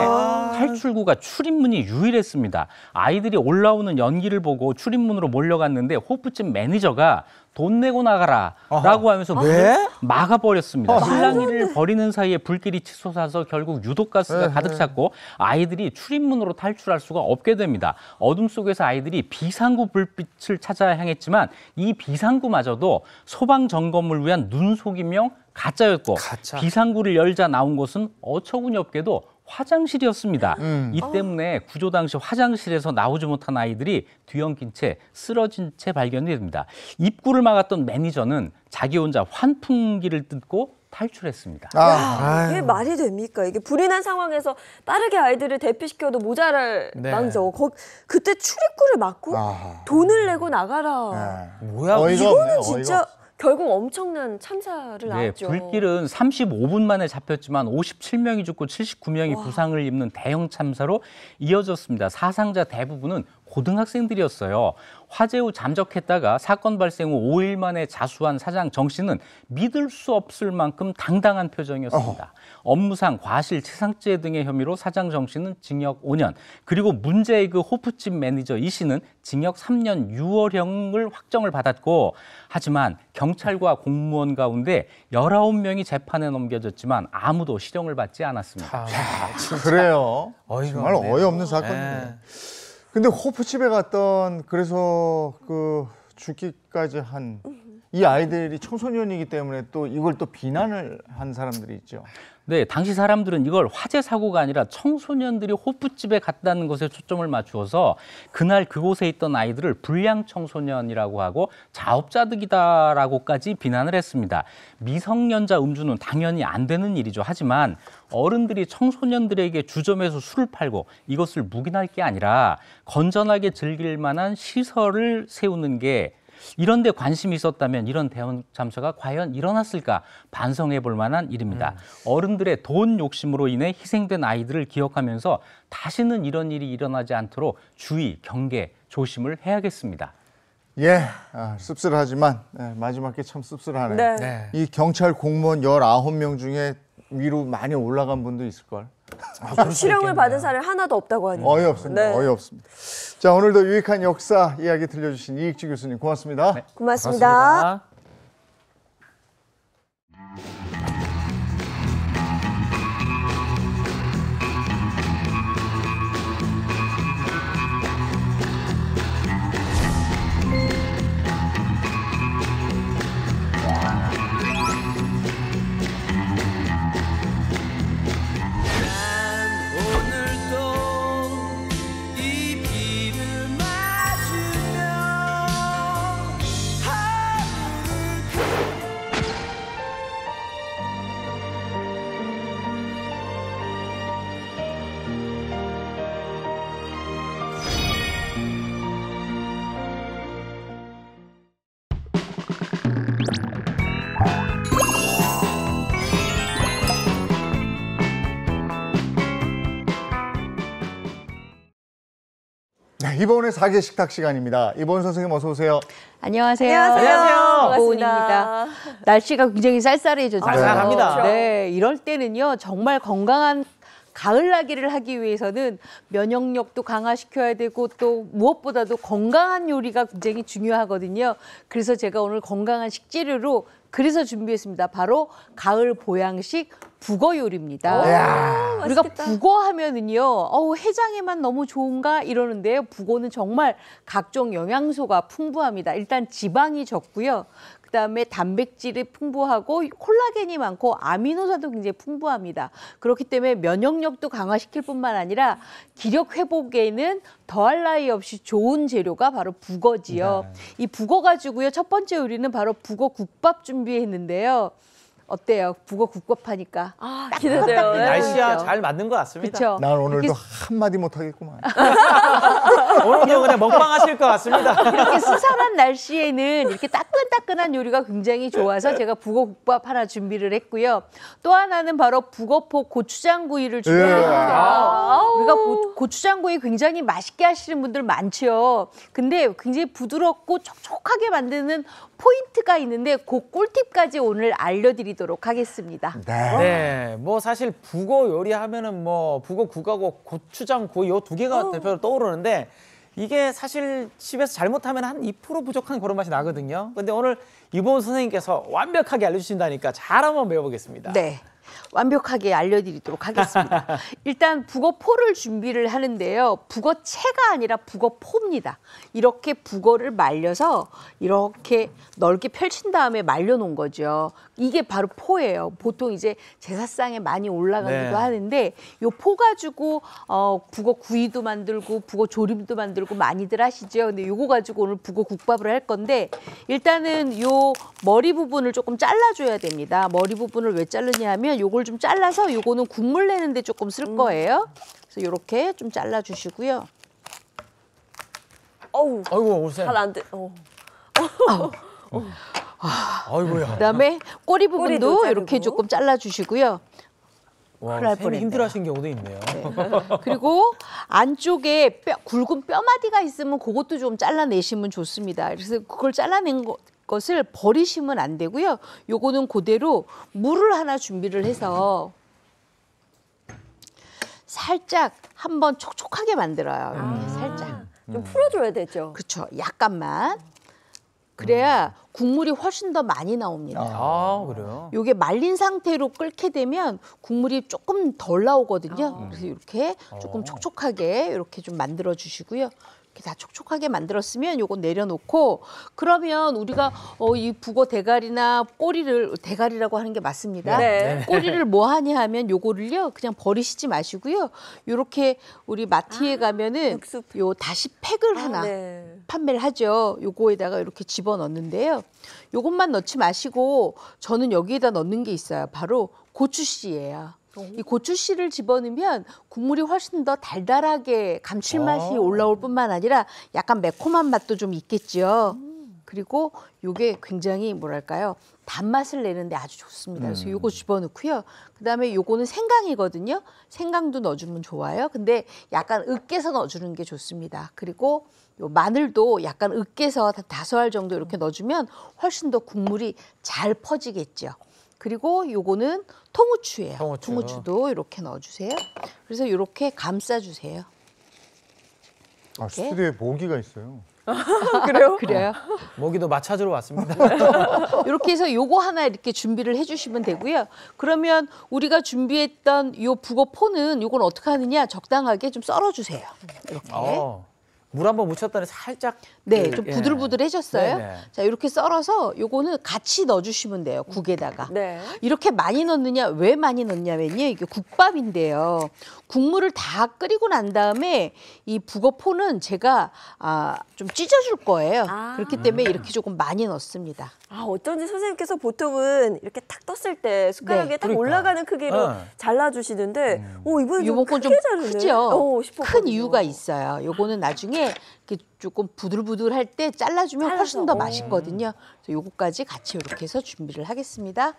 탈출구가 출입문이 유일했습니다. 아이들이 올라오는 연기를 보고 출입문으로 몰려갔는데 호프집 매니저가 돈 내고 나가라 라고 하면서 문을 막아버렸습니다. 실랑이를 벌이는 사이에 불길이 치솟아서 결국 유독가스가 가득 찼고 아이들이 출입문으로 탈출할 수가 없게 됩니다. 어둠 속에서 아이들이 비상구 불빛을 찾아 향했지만 이 비상구마저도 소방점검을 위한 눈속임용 가짜였고 비상구를 열자 나온 곳은 어처구니 없게도 화장실이었습니다. 이 때문에 구조 당시 화장실에서 나오지 못한 아이들이 뒤엉킨 채 쓰러진 채 발견이 됩니다. 입구를 막았던 매니저는 자기 혼자 환풍기를 뜯고 탈출했습니다. 이게 말이 됩니까? 이게 불이 난 상황에서 빠르게 아이들을 대피시켜도 모자랄 망정. 그때 출입구를 막고 돈을 내고 나가라. 뭐야? 이거는 진짜 결국 엄청난 참사를 낳았죠. 불길은 35분 만에 잡혔지만 57명이 죽고 79명이 부상을 입는 대형 참사로 이어졌습니다. 사상자 대부분은 고등학생들이었어요. 화재 후 잠적했다가 사건 발생 후 5일 만에 자수한 사장 정 씨는 믿을 수 없을 만큼 당당한 표정이었습니다. 업무상 과실치상죄 등의 혐의로 사장 정 씨는 징역 5년, 그리고 문제의 그 호프집 매니저 이 씨는 징역 3년 6월형을 확정을 받았고, 하지만 경찰과 공무원 가운데 19명이 재판에 넘겨졌지만 아무도 실형을 받지 않았습니다. 그래요. 정말 어이없는 사건이네요. 근데 호프집에 갔던 그래서 그 죽기까지 한 이 아이들이 청소년이기 때문에 또 이걸 또 비난을 한 사람들이 있죠. 네, 당시 사람들은 이걸 화재 사고가 아니라 청소년들이 호프집에 갔다는 것에 초점을 맞추어서 그날 그곳에 있던 아이들을 불량 청소년이라고 하고 자업자득이다라고까지 비난을 했습니다. 미성년자 음주는 당연히 안 되는 일이죠. 하지만 어른들이 청소년들에게 주점에서 술을 팔고 이것을 묵인할 게 아니라 건전하게 즐길 만한 시설을 세우는 게, 이런 데 관심이 있었다면 이런 대형 참사가 과연 일어났을까 반성해 볼 만한 일입니다. 어른들의 돈 욕심으로 인해 희생된 아이들을 기억하면서 다시는 이런 일이 일어나지 않도록 주의, 경계, 조심을 해야겠습니다. 예, 씁쓸하지만 마지막에 참 씁쓸하네요. 네. 이 경찰 공무원 19명 중에 위로 많이 올라간 분도 있을걸. 실형을 받은 사람 하나도 없다고 하니까. 어이없습니다. 네. 어이없습니다. 자, 오늘도 유익한 역사 이야기 들려주신 이익주 교수님 고맙습니다. 네. 고맙습니다. 네, 이번에 4개 식탁 시간입니다. 이번 선생님 어서 오세요. 안녕하세요. 안녕하세요. 고은입니다. 날씨가 굉장히 쌀쌀해졌어요. 쌀쌀합니다. 네, 이럴 때는요 정말 건강한 가을 나기를 하기 위해서는 면역력도 강화시켜야 되고 또 무엇보다도 건강한 요리가 굉장히 중요하거든요. 그래서 제가 오늘 건강한 식재료로 그래서 준비했습니다. 바로 가을 보양식 북어 요리입니다. 우리가 북어 하면은요, 해장에만 너무 좋은가 이러는데요. 북어는 정말 각종 영양소가 풍부합니다. 일단 지방이 적고요. 그다음에 단백질이 풍부하고 콜라겐이 많고 아미노산도 굉장히 풍부합니다. 그렇기 때문에 면역력도 강화시킬 뿐만 아니라 기력 회복에는 더할 나위 없이 좋은 재료가 바로 북어지요. 이 북어 가지고요. 첫 번째 요리는 바로 북어 국밥 준비했는데요. 어때요? 북어 국밥 하니까. 기대돼요. 네. 날씨와 잘 맞는 것 같습니다. 그렇죠. 난 오늘도 한마디 못하겠구만. 오늘도 그냥 먹방 하실 것 같습니다. 이렇게 스산한 날씨에는 이렇게 따끈따끈한 요리가 굉장히 좋아서 제가 북어 국밥 하나 준비를 했고요. 또 하나는 바로 북어포 고추장구이를 준비했는데요. 우리가 고추장구이 굉장히 맛있게 하시는 분들 많죠. 근데 굉장히 부드럽고 촉촉하게 만드는 포인트가 있는데 그 꿀팁까지 오늘 알려드리도록 하겠습니다. 네, 뭐 사실 북어 요리하면은 뭐 북어 국하고 고추장 구이 요 두 개가 대표로 떠오르는데 이게 사실 집에서 잘못하면 한 2% 부족한 그런 맛이 나거든요. 근데 오늘 이보은 선생님께서 완벽하게 알려주신다니까 잘 한번 배워보겠습니다. 네. 완벽하게 알려드리도록 하겠습니다. 일단 북어포를 준비를 하는데요. 북어채가 아니라 북어포입니다. 이렇게 북어를 말려서 이렇게 넓게 펼친 다음에 말려놓은 거죠. 이게 바로 포예요. 보통 이제 제사상에 많이 올라가기도 하는데 요 포 가지고 북어 구이도 만들고 북어 조림도 만들고 많이들 하시죠. 근데 요거 가지고 오늘 북어 국밥을 할 건데 일단은 요 머리 부분을 조금 잘라줘야 됩니다. 머리 부분을 왜 자르냐 하면 요걸 좀 잘라서 요거는 국물 내는데 조금 쓸 거예요. 그래서 요렇게 좀 잘라주시고요. 아이고, 오세요. 잘 안 돼. 아이고야. 그다음에 꼬리 부분도 꼬리도 이렇게 자르고. 조금 잘라주시고요. 와, 큰일 날 쌤이 뻔했네요. 힘들어하신 경우도 있네요. 그리고 안쪽에 굵은 뼈마디가 있으면 그것도 좀 잘라내시면 좋습니다. 그래서 그걸 잘라낸 것을 버리시면 안 되고요. 요거는 그대로 물을 하나 준비를 해서 살짝 한번 촉촉하게 만들어요. 이렇게 살짝. 좀 풀어줘야 되죠. 그렇죠. 약간만. 그래야 국물이 훨씬 더 많이 나옵니다. 아, 그래요? 요게 말린 상태로 끓게 되면 국물이 조금 덜 나오거든요. 그래서 이렇게 조금 촉촉하게 이렇게 좀 만들어 주시고요. 이렇게 다 촉촉하게 만들었으면 요거 내려놓고 그러면 우리가 이 북어 대가리나 꼬리를 대가리라고 하는 게 맞습니다. 네. 꼬리를 뭐 하냐 하면 요거를요 그냥 버리시지 마시고요. 요렇게 우리 마트에 가면은 요 다시 팩을 하나 네. 판매를 하죠. 요거에다가 이렇게 집어넣는데요. 요것만 넣지 마시고 저는 여기에다 넣는 게 있어요. 바로 고추씨예요. 이 고추씨를 집어넣으면 국물이 훨씬 더 달달하게 감칠맛이 올라올 뿐만 아니라 약간 매콤한 맛도 좀 있겠죠. 그리고 요게 굉장히 뭐랄까요? 단맛을 내는데 아주 좋습니다. 그래서 요거 집어넣고요. 그다음에 요거는 생강이거든요. 생강도 넣어주면 좋아요. 근데 약간 으깨서 넣어주는 게 좋습니다. 그리고 요 마늘도 약간 으깨서 5알 정도 이렇게 넣어주면 훨씬 더 국물이 잘 퍼지겠죠. 그리고 요거는 통후추예요. 통후추도 이렇게 넣어주세요. 그래서 이렇게 감싸주세요. 스튜디오에 모기가 있어요. 그래요? 그래요? 모기도 맛 찾으러 왔습니다. 이렇게 해서 요거 하나 이렇게 준비를 해주시면 되고요. 그러면 우리가 준비했던 요 북어포는 요건 어떻게 하느냐 적당하게 좀 썰어주세요. 이렇게. 물 한번 묻혔더니 살짝 네, 좀 부들부들해졌어요. 네네. 자, 이렇게 썰어서 요거는 같이 넣어주시면 돼요. 국에다가. 네. 이렇게 많이 넣느냐, 왜 많이 넣냐면요. 이게 국밥인데요. 국물을 다 끓이고 난 다음에 이 북어포는 제가 좀 찢어줄 거예요. 그렇기 때문에 이렇게 조금 많이 넣습니다. 어쩐지 선생님께서 보통은 이렇게 탁 떴을 때 숟가락에 네, 딱 그러니까. 올라가는 크기로 잘라주시는데 이번엔 좀 요건 좀 크게 자르네. 크죠. 싶었거든요. 큰 이유가 있어요. 요거는 나중에 이렇게 조금 부들부들할 때 잘라주면 훨씬 더 잘라서. 맛있거든요. 그래서 요거까지 같이 이렇게 해서 준비를 하겠습니다.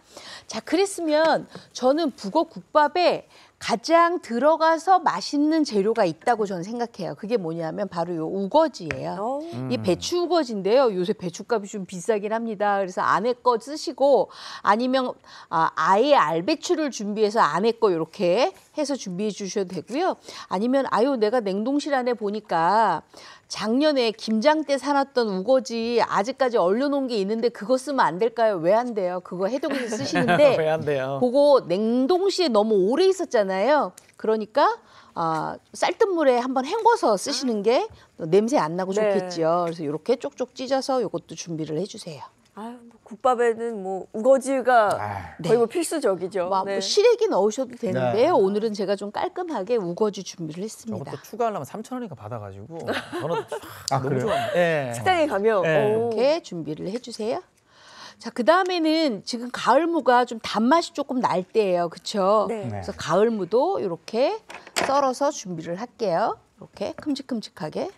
자, 그랬으면 저는 북어국밥에 가장 들어가서 맛있는 재료가 있다고 저는 생각해요. 그게 뭐냐면 바로 요 우거지예요. 이 배추 우거지인데요. 요새 배추값이 좀 비싸긴 합니다. 그래서 안에 거 쓰시고 아니면 아예 알배추를 준비해서 안에 거 이렇게 해서 준비해 주셔도 되고요. 아니면 내가 냉동실 안에 보니까 작년에 김장 때 사놨던 우거지 아직까지 얼려놓은 게 있는데 그거 쓰면 안 될까요? 왜 안 돼요? 그거 해동해서 쓰시는데 왜 안 돼요? 그거 냉동실에 너무 오래 있었잖아요. 그러니까 쌀뜨물에 한번 헹궈서 쓰시는 게 냄새 안 나고 네. 좋겠죠. 그래서 이렇게 쪽쪽 찢어서 이것도 준비를 해주세요. 아유, 뭐 국밥에는 뭐 우거지가 거의 뭐 필수적이죠. 뭐 네. 시래기 넣으셔도 되는데요. 네. 오늘은 제가 좀 깔끔하게 우거지 준비를 했습니다. 저것도 추가하려면 3,000원이니까 받아가지고 저는 너무 그래요? 좋아요. 네. 식당에 가면 네. 오. 이렇게 준비를 해주세요. 자, 그 다음에는 지금 가을무가 좀 단맛이 조금 날 때예요. 그렇죠? 네. 그래서 가을무도 이렇게 썰어서 준비를 할게요. 이렇게 큼직큼직하게.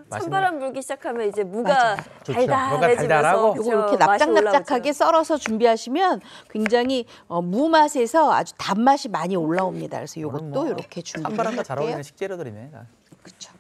찬바람 불기 시작하면 이제 무가 맞아요. 좋죠. 달달해지면서 달달하고. 그쵸? 요거 이렇게 맛이 납작납작하게 올라오죠. 썰어서 준비하시면 굉장히 무 맛에서 아주 단맛이 많이 올라옵니다. 그래서 오늘 요것도 뭐 이렇게 준비를 찬바람과 잘 할게요. 어울리는 식재료들이네. 그렇죠.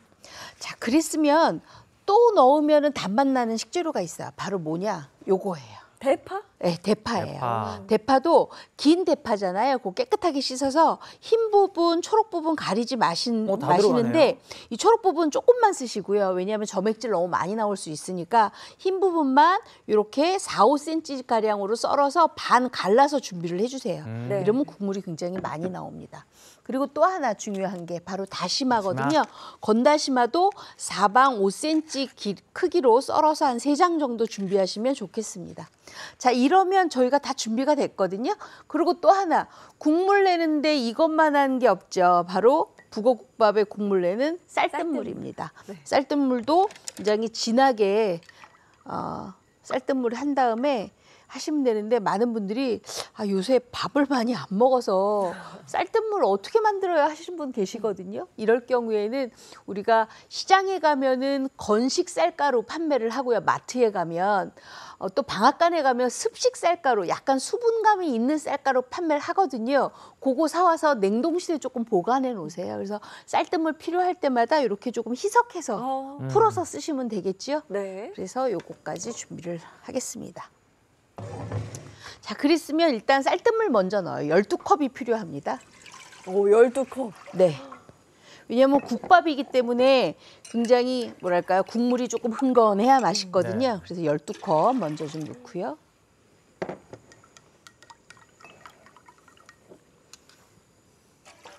자, 그랬으면 또 넣으면은 단맛 나는 식재료가 있어요. 바로 뭐냐? 요거예요. 대파? 네, 대파예요. 대파. 대파도 긴 대파잖아요. 그 깨끗하게 씻어서 흰 부분, 초록 부분 가리지 다 마시는데 이 초록 부분 조금만 쓰시고요. 왜냐하면 점액질 너무 많이 나올 수 있으니까 흰 부분만 이렇게 4, 5cm 가량으로 썰어서 반 갈라서 준비를 해주세요. 네. 이러면 국물이 굉장히 많이 나옵니다. 그리고 또 하나 중요한 게 바로 다시마거든요. 건다시마도 4방 5cm 크기로 썰어서 한 3장 정도 준비하시면 좋겠습니다. 자, 이러면 저희가 다 준비가 됐거든요. 그리고 또 하나, 국물 내는데 이것만 한 게 없죠. 바로 북어국밥의 국물 내는 쌀뜨물입니다. 쌀뜨물도 굉장히 진하게 쌀뜨물을 한 다음에 하시면 되는데 많은 분들이 요새 밥을 많이 안 먹어서 쌀뜨물 어떻게 만들어야 하시는 분 계시거든요. 이럴 경우에는 우리가 시장에 가면은 건식 쌀가루 판매를 하고요. 마트에 가면 또 방앗간에 가면 습식 쌀가루, 약간 수분감이 있는 쌀가루 판매를 하거든요. 그거 사와서 냉동실에 조금 보관해 놓으세요. 그래서 쌀뜨물 필요할 때마다 이렇게 조금 희석해서 풀어서 쓰시면 되겠죠. 네. 그래서 요거까지 준비를 하겠습니다. 자, 그랬으면 일단 쌀뜨물 먼저 넣어요. 12컵이 필요합니다. 오, 12컵. 네. 왜냐하면 국밥이기 때문에 굉장히 뭐랄까요, 국물이 조금 흥건해야 맛있거든요. 그래서 12컵 먼저 좀 넣고요.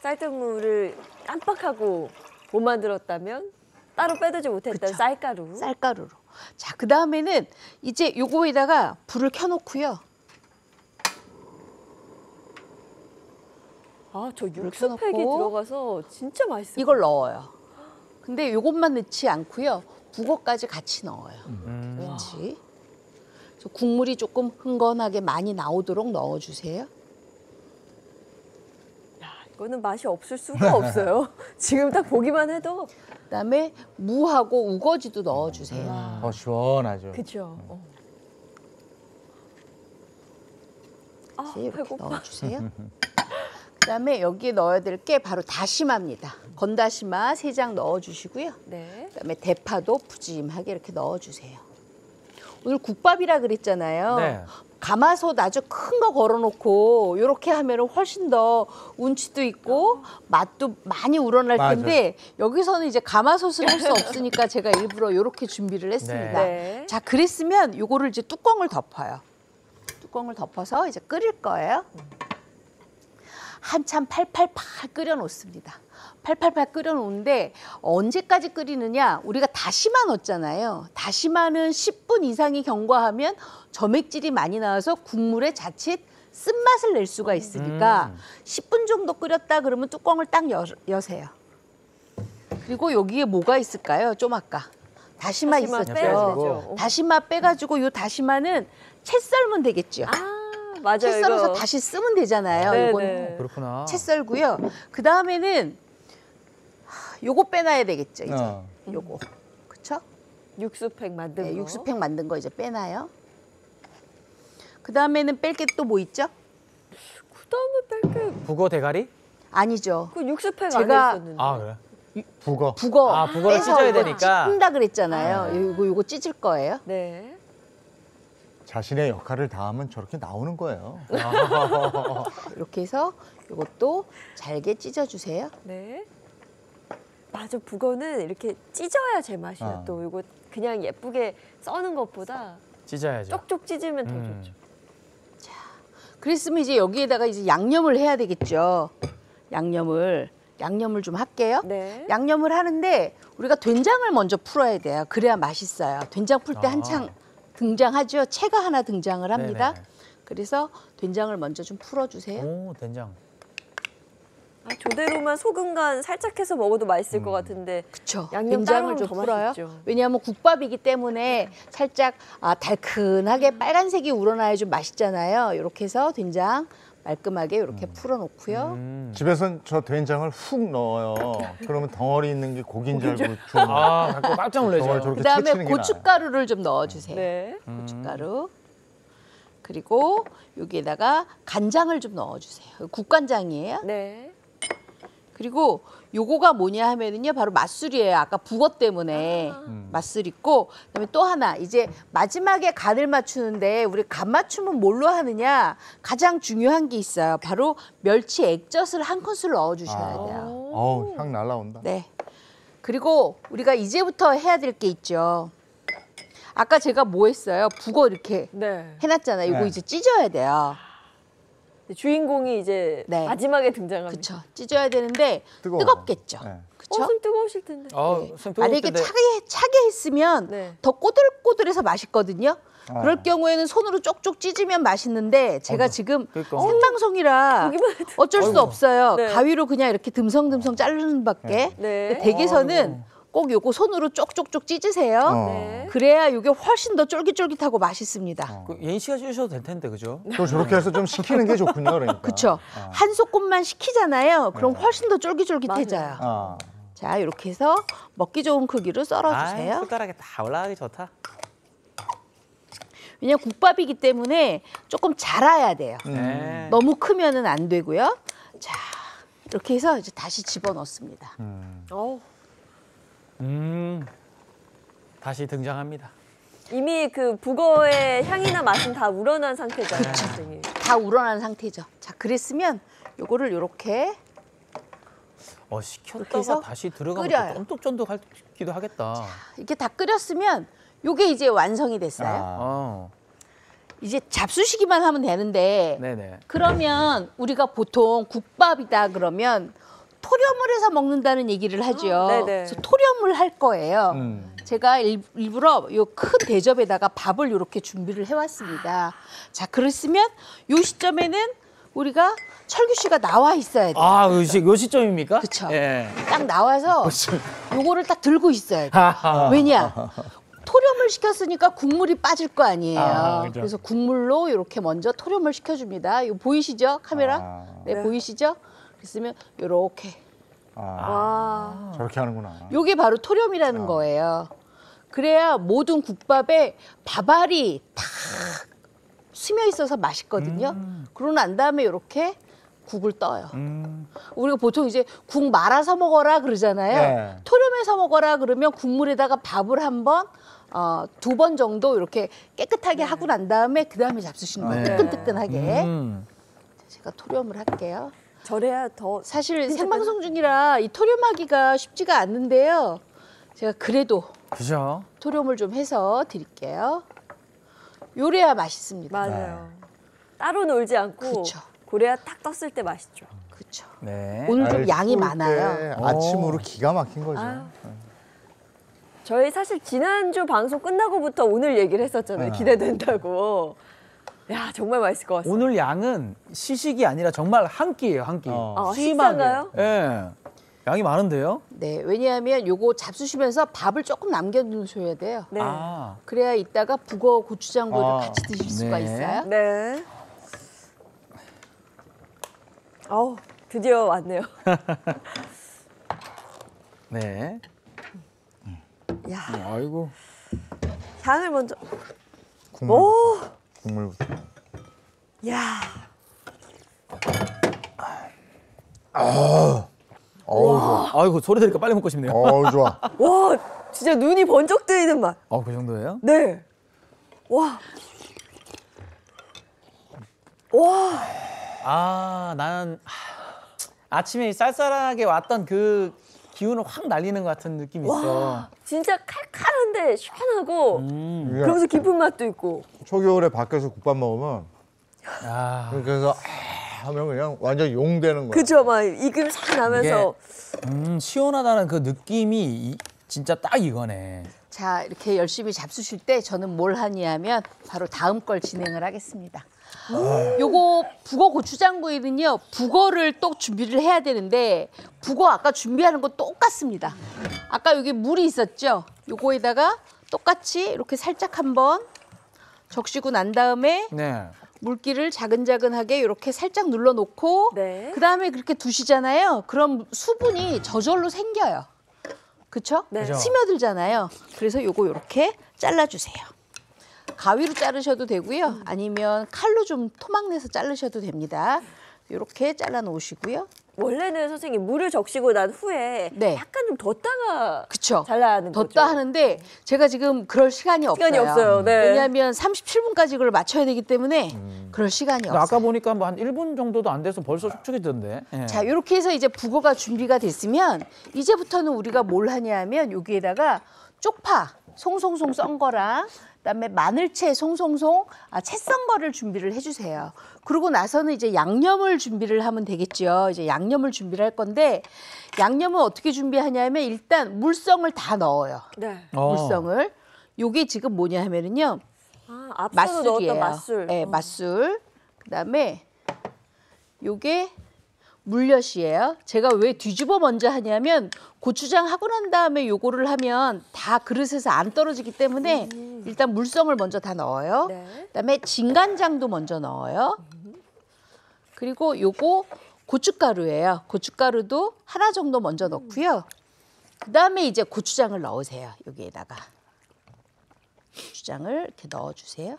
쌀뜨물을 깜빡하고 못 만들었다면 따로 빼두지 못했던 그쵸. 쌀가루. 쌀가루로. 자, 그 다음에는 이제 요거에다가 불을 켜놓고요. 저 켜놓고 육수팩이 들어가서 진짜 맛있어요. 이걸 넣어요. 근데 요것만 넣지 않고요. 북어까지 같이 넣어요. 같이. 그래서 국물이 조금 흥건하게 많이 나오도록 넣어주세요. 이거는 맛이 없을 수가 없어요. 지금 딱 보기만 해도. 그다음에 무하고 우거지도 넣어주세요. 시원하죠. 그렇죠. 이렇게 배고파. 넣어주세요. 그다음에 여기에 넣어야 될 게 바로 다시마입니다. 건다시마 3장 넣어주시고요. 네. 그다음에 대파도 푸짐하게 이렇게 넣어주세요. 오늘 국밥이라 그랬잖아요. 네. 가마솥 아주 큰 거 걸어놓고 이렇게 하면 훨씬 더 운치도 있고 맛도 많이 우러날 텐데 여기서는 이제 가마솥을 할 수 없으니까 제가 일부러 이렇게 준비를 했습니다. 네. 자, 그랬으면 요거를 이제 뚜껑을 덮어요. 뚜껑을 덮어서 이제 끓일 거예요. 한참 팔팔팔 끓여 놓습니다. 팔팔팔 끓여 놓는데 언제까지 끓이느냐? 우리가 다시마 넣었잖아요. 다시마는 10분 이상이 경과하면 점액질이 많이 나와서 국물에 자칫 쓴맛을 낼 수가 있으니까 10분 정도 끓였다 그러면 뚜껑을 딱 여세요. 그리고 여기에 뭐가 있을까요? 좀 아까 다시마 있었죠. 빼야 되죠. 다시마 빼가지고 이 다시마는 채 썰면 되겠죠. 맞아요. 채 썰어서 이거. 다시 쓰면 되잖아요. 네네. 이건 그렇구나. 채 썰고요. 그 다음에는 요거 빼놔야 되겠죠, 이제. 어. 요거. 그쵸? 육수팩 만든 네, 거. 육수팩 만든 거 이제 빼놔요. 그 다음에는 뺄 게 또 뭐 있죠? 그다음에 뺄게 북어 대가리? 아니죠. 그 육수팩 제가- 안에 있었는데. 아 그래? 북어. 북어. 아, 북어를 빼서 찢어야 이거 되니까. 찢는다 그랬잖아요. 요거 찢을 거예요. 네. 자신의 역할을 다하면 저렇게 나오는 거예요. 이렇게 해서 요것도 잘게 찢어주세요. 네. 맞아, 북어는 이렇게 찢어야 제맛이야. 아. 또 이거 그냥 예쁘게 써는 것보다 찢어야죠. 쪽쪽 찢으면 더 좋죠. 그랬으면 이제 여기에다가 이제 양념을 해야 되겠죠. 양념을 좀 할게요. 네. 양념을 하는데 우리가 된장을 먼저 풀어야 돼요. 그래야 맛있어요. 된장 풀 때 아. 한창 등장하죠. 채가 하나 등장을 합니다. 네네. 그래서 된장을 먼저 좀 풀어주세요. 오 된장. 아, 조대로만 소금 간 살짝 해서 먹어도 맛있을 것 같은데. 그쵸. 양념 된장을 따로 좀 더 풀어요. 맛있죠. 왜냐하면 국밥이기 때문에 살짝 달큰하게 빨간색이 우러나야 좀 맛있잖아요. 이렇게 해서 된장 말끔하게 이렇게 풀어놓고요. 집에선 저 된장을 훅 넣어요. 그러면 덩어리 있는 게 고기인 줄 알고 주워. 아 깜짝 덩어리 놀라죠. 저렇게 그다음에 채치는 게 나아요. 고춧가루를 좀 넣어주세요. 네. 고춧가루. 그리고 여기에다가 간장을 좀 넣어주세요. 국간장이에요. 네. 그리고 요거가 뭐냐 하면은요 바로 맛술이에요. 아까 북어 때문에 맛술 있고 그다음에 또 하나 이제 마지막에 간을 맞추는데 우리 간 맞춤은 뭘로 하느냐 가장 중요한 게 있어요. 바로 멸치 액젓을 한 큰술 넣어주셔야 돼요. 어우, 향 날라온다. 네. 그리고 우리가 이제부터 해야 될 게 있죠. 아까 제가 뭐 했어요? 북어 이렇게 네. 해놨잖아요. 이거 네. 이제 찢어야 돼요. 주인공이 이제 네. 마지막에 등장합니다. 그렇죠. 찢어야 되는데 뜨거워. 뜨겁겠죠. 네. 그렇죠? 손 뜨거우실 텐데. 만약에 차게 했으면 네. 더 꼬들꼬들해서 맛있거든요. 아. 그럴 경우에는 손으로 쪽쪽 찢으면 맛있는데 제가 지금 그러니까. 생방송이라 보기만 해도. 어쩔 수 없어요. 네. 가위로 그냥 이렇게 듬성듬성 자르는 밖에. 네. 댁에서는 꼭 요거 손으로 쪽쪽쪽 찢으세요. 네. 그래야 요게 훨씬 더 쫄깃쫄깃하고 맛있습니다. 그 예인 씨가 찢으셔도 될 텐데 그죠? 또 저렇게 해서 좀 식히는 게 좋군요, 그러니까. 그렇죠. 아. 한 소금만 식히잖아요. 그럼 훨씬 더 쫄깃쫄깃해져요. 아. 자, 이렇게 해서 먹기 좋은 크기로 썰어주세요. 손가락에 다 올라가기 좋다. 왜냐면 국밥이기 때문에 조금 자라야 돼요. 네. 너무 크면은 안 되고요. 자, 이렇게 해서 이제 다시 집어넣습니다. 어우, 다시 등장합니다. 이미 그 북어의 향이나 맛은 다 우러난 상태잖아요, 선생님. 다 우러난 상태죠. 자, 그랬으면 요거를 이렇게 어 이렇게 해서 식혔다가 다시 들어가면 끓여요. 또 쫀득쫀득하기도 하겠다. 이렇게 다 끓였으면 요게 이제 완성이 됐어요. 어. 이제 잡수시기만 하면 되는데 네네. 그러면 우리가 보통 국밥이다 그러면 토렴을 해서 먹는다는 얘기를 하죠. 네네. 그래서 토렴을 할 거예요. 제가 일부러 요 큰 대접에다가 밥을 이렇게 준비를 해왔습니다. 자, 그랬으면 요 시점에는 우리가 철규 씨가 나와 있어야 돼요. 아, 요 시점입니까? 그쵸. 예. 딱 나와서 요거를 딱 들고 있어야 돼요. 하하. 왜냐? 토렴을 시켰으니까 국물이 빠질 거 아니에요. 아, 그죠. 그래서 국물로 이렇게 먼저 토렴을 시켜줍니다. 이거 보이시죠? 카메라? 아. 네, 보이시죠? 그랬으면 이렇게. 아. 와. 저렇게 하는구나. 요게 바로 토렴이라는 거예요. 그래야 모든 국밥에 밥알이 탁 스며 있어서 맛있거든요. 그러고 난 다음에 이렇게 국을 떠요. 우리가 보통 이제 국 말아서 먹어라 그러잖아요. 네. 토렴해서 먹어라 그러면 국물에다가 밥을 한번 2번 정도 이렇게 깨끗하게 하고 난 다음에 그 다음에 잡수시는 거예요. 네. 뜨끈뜨끈하게. 제가 토렴을 할게요. 저래야 더. 사실 생방송 중이라 이 토렴하기가 쉽지가 않는데요. 제가 그래도 그죠? 토렴을 좀 해서 드릴게요. 요래야 맛있습니다. 맞아요. 따로 놀지 않고 그쵸. 고래야 탁 떴을 때 맛있죠. 그렇죠. 네. 오늘 좀 알 양이 추울 많아요. 때 아침으로 기가 막힌 거죠. 아유. 저희 사실 지난주 방송 끝나고부터 오늘 얘기를 했었잖아요. 기대된다고. 야, 정말 맛있을 것 같습니다. 오늘 양은 시식이 아니라 정말 한 끼예요, 한 끼. 식사인가요? 예. 양이 많은데요? 네, 왜냐하면 요거 잡수시면서 밥을 조금 남겨두셔야 돼요. 네. 아. 그래야 이따가 북어 고추장구를 아. 같이 드실 수가 네. 있어요. 네. 드디어 왔네요. 네. 야, 아이고. 향을 먼저. 국물. 오, 국물부터. 야, 아이고 소리 들으니까 빨리 먹고 싶네요. 좋아. 와, 진짜 눈이 번쩍 뜨이는 맛. 그 정도예요? 네. 와. 와. 나는 아침에 쌀쌀하게 왔던 그 기운을 확 날리는 것 같은 느낌이 있어. 진짜 칼칼한데 시원하고 이게 그러면서 깊은 맛도 있고. 초겨울에 밖에서 국밥 먹으면 아, 그래서 하면 그냥 완전 용되는 거야. 그죠, 막 익음 싹 나면서. 시원하다는 그 느낌이 진짜 딱 이거네. 자, 이렇게 열심히 잡수실 때 저는 뭘 하냐면 바로 다음 걸 진행을 하겠습니다. 요거 북어 고추장구이는요, 북어를 또 준비를 해야 되는데 북어 아까 준비하는 거 똑같습니다. 아까 여기 물이 있었죠? 요거에다가 똑같이 이렇게 살짝 한번 적시고 난 다음에 네. 물기를 자근자근하게 이렇게 살짝 눌러놓고 네. 그다음에 그렇게 두시잖아요. 그럼 수분이 저절로 생겨요. 그쵸? 네. 그죠. 스며들잖아요. 그래서 요거 이렇게 잘라주세요. 가위로 자르셔도 되고요. 아니면 칼로 좀 토막내서 자르셔도 됩니다. 이렇게 잘라 놓으시고요. 원래는 선생님 물을 적시고 난 후에 네. 약간 좀 뒀다가 그쵸? 잘라야 하는 거죠. 뒀다 하는데 제가 지금 그럴 시간이 없어요. 시간이 없어요. 네. 왜냐하면 37분까지 그걸 맞춰야 되기 때문에 그럴 시간이 근데 없어요. 아까 보니까 뭐 한 1분 정도도 안 돼서 벌써 촉촉해지던데. 예. 자, 이렇게 해서 이제 북어가 준비가 됐으면 이제부터는 우리가 뭘 하냐면 여기에다가 쪽파 송송송 썬 거랑 그다음에 마늘채 송송송 채 썬 거를 준비를 해주세요. 그러고 나서는 이제 양념을 준비를 하면 되겠죠. 이제 양념을 준비를 할 건데 양념은 어떻게 준비하냐면 일단 물성을 다 넣어요. 네. 물성을. 요게 지금 뭐냐 하면은요. 앞서도 넣었던 맛술. 네, 맛술. 그다음에 요게 물엿이에요. 제가 왜 뒤집어 먼저 하냐면 고추장 하고 난 다음에 요거를 하면 다 그릇에서 안 떨어지기 때문에 일단 물성을 먼저 다 넣어요. 네. 그다음에 진간장도 먼저 넣어요. 그리고 요거 고춧가루예요. 고춧가루도 하나 정도 먼저 넣고요. 그다음에 이제 고추장을 넣으세요. 여기에다가 고추장을 이렇게 넣어주세요.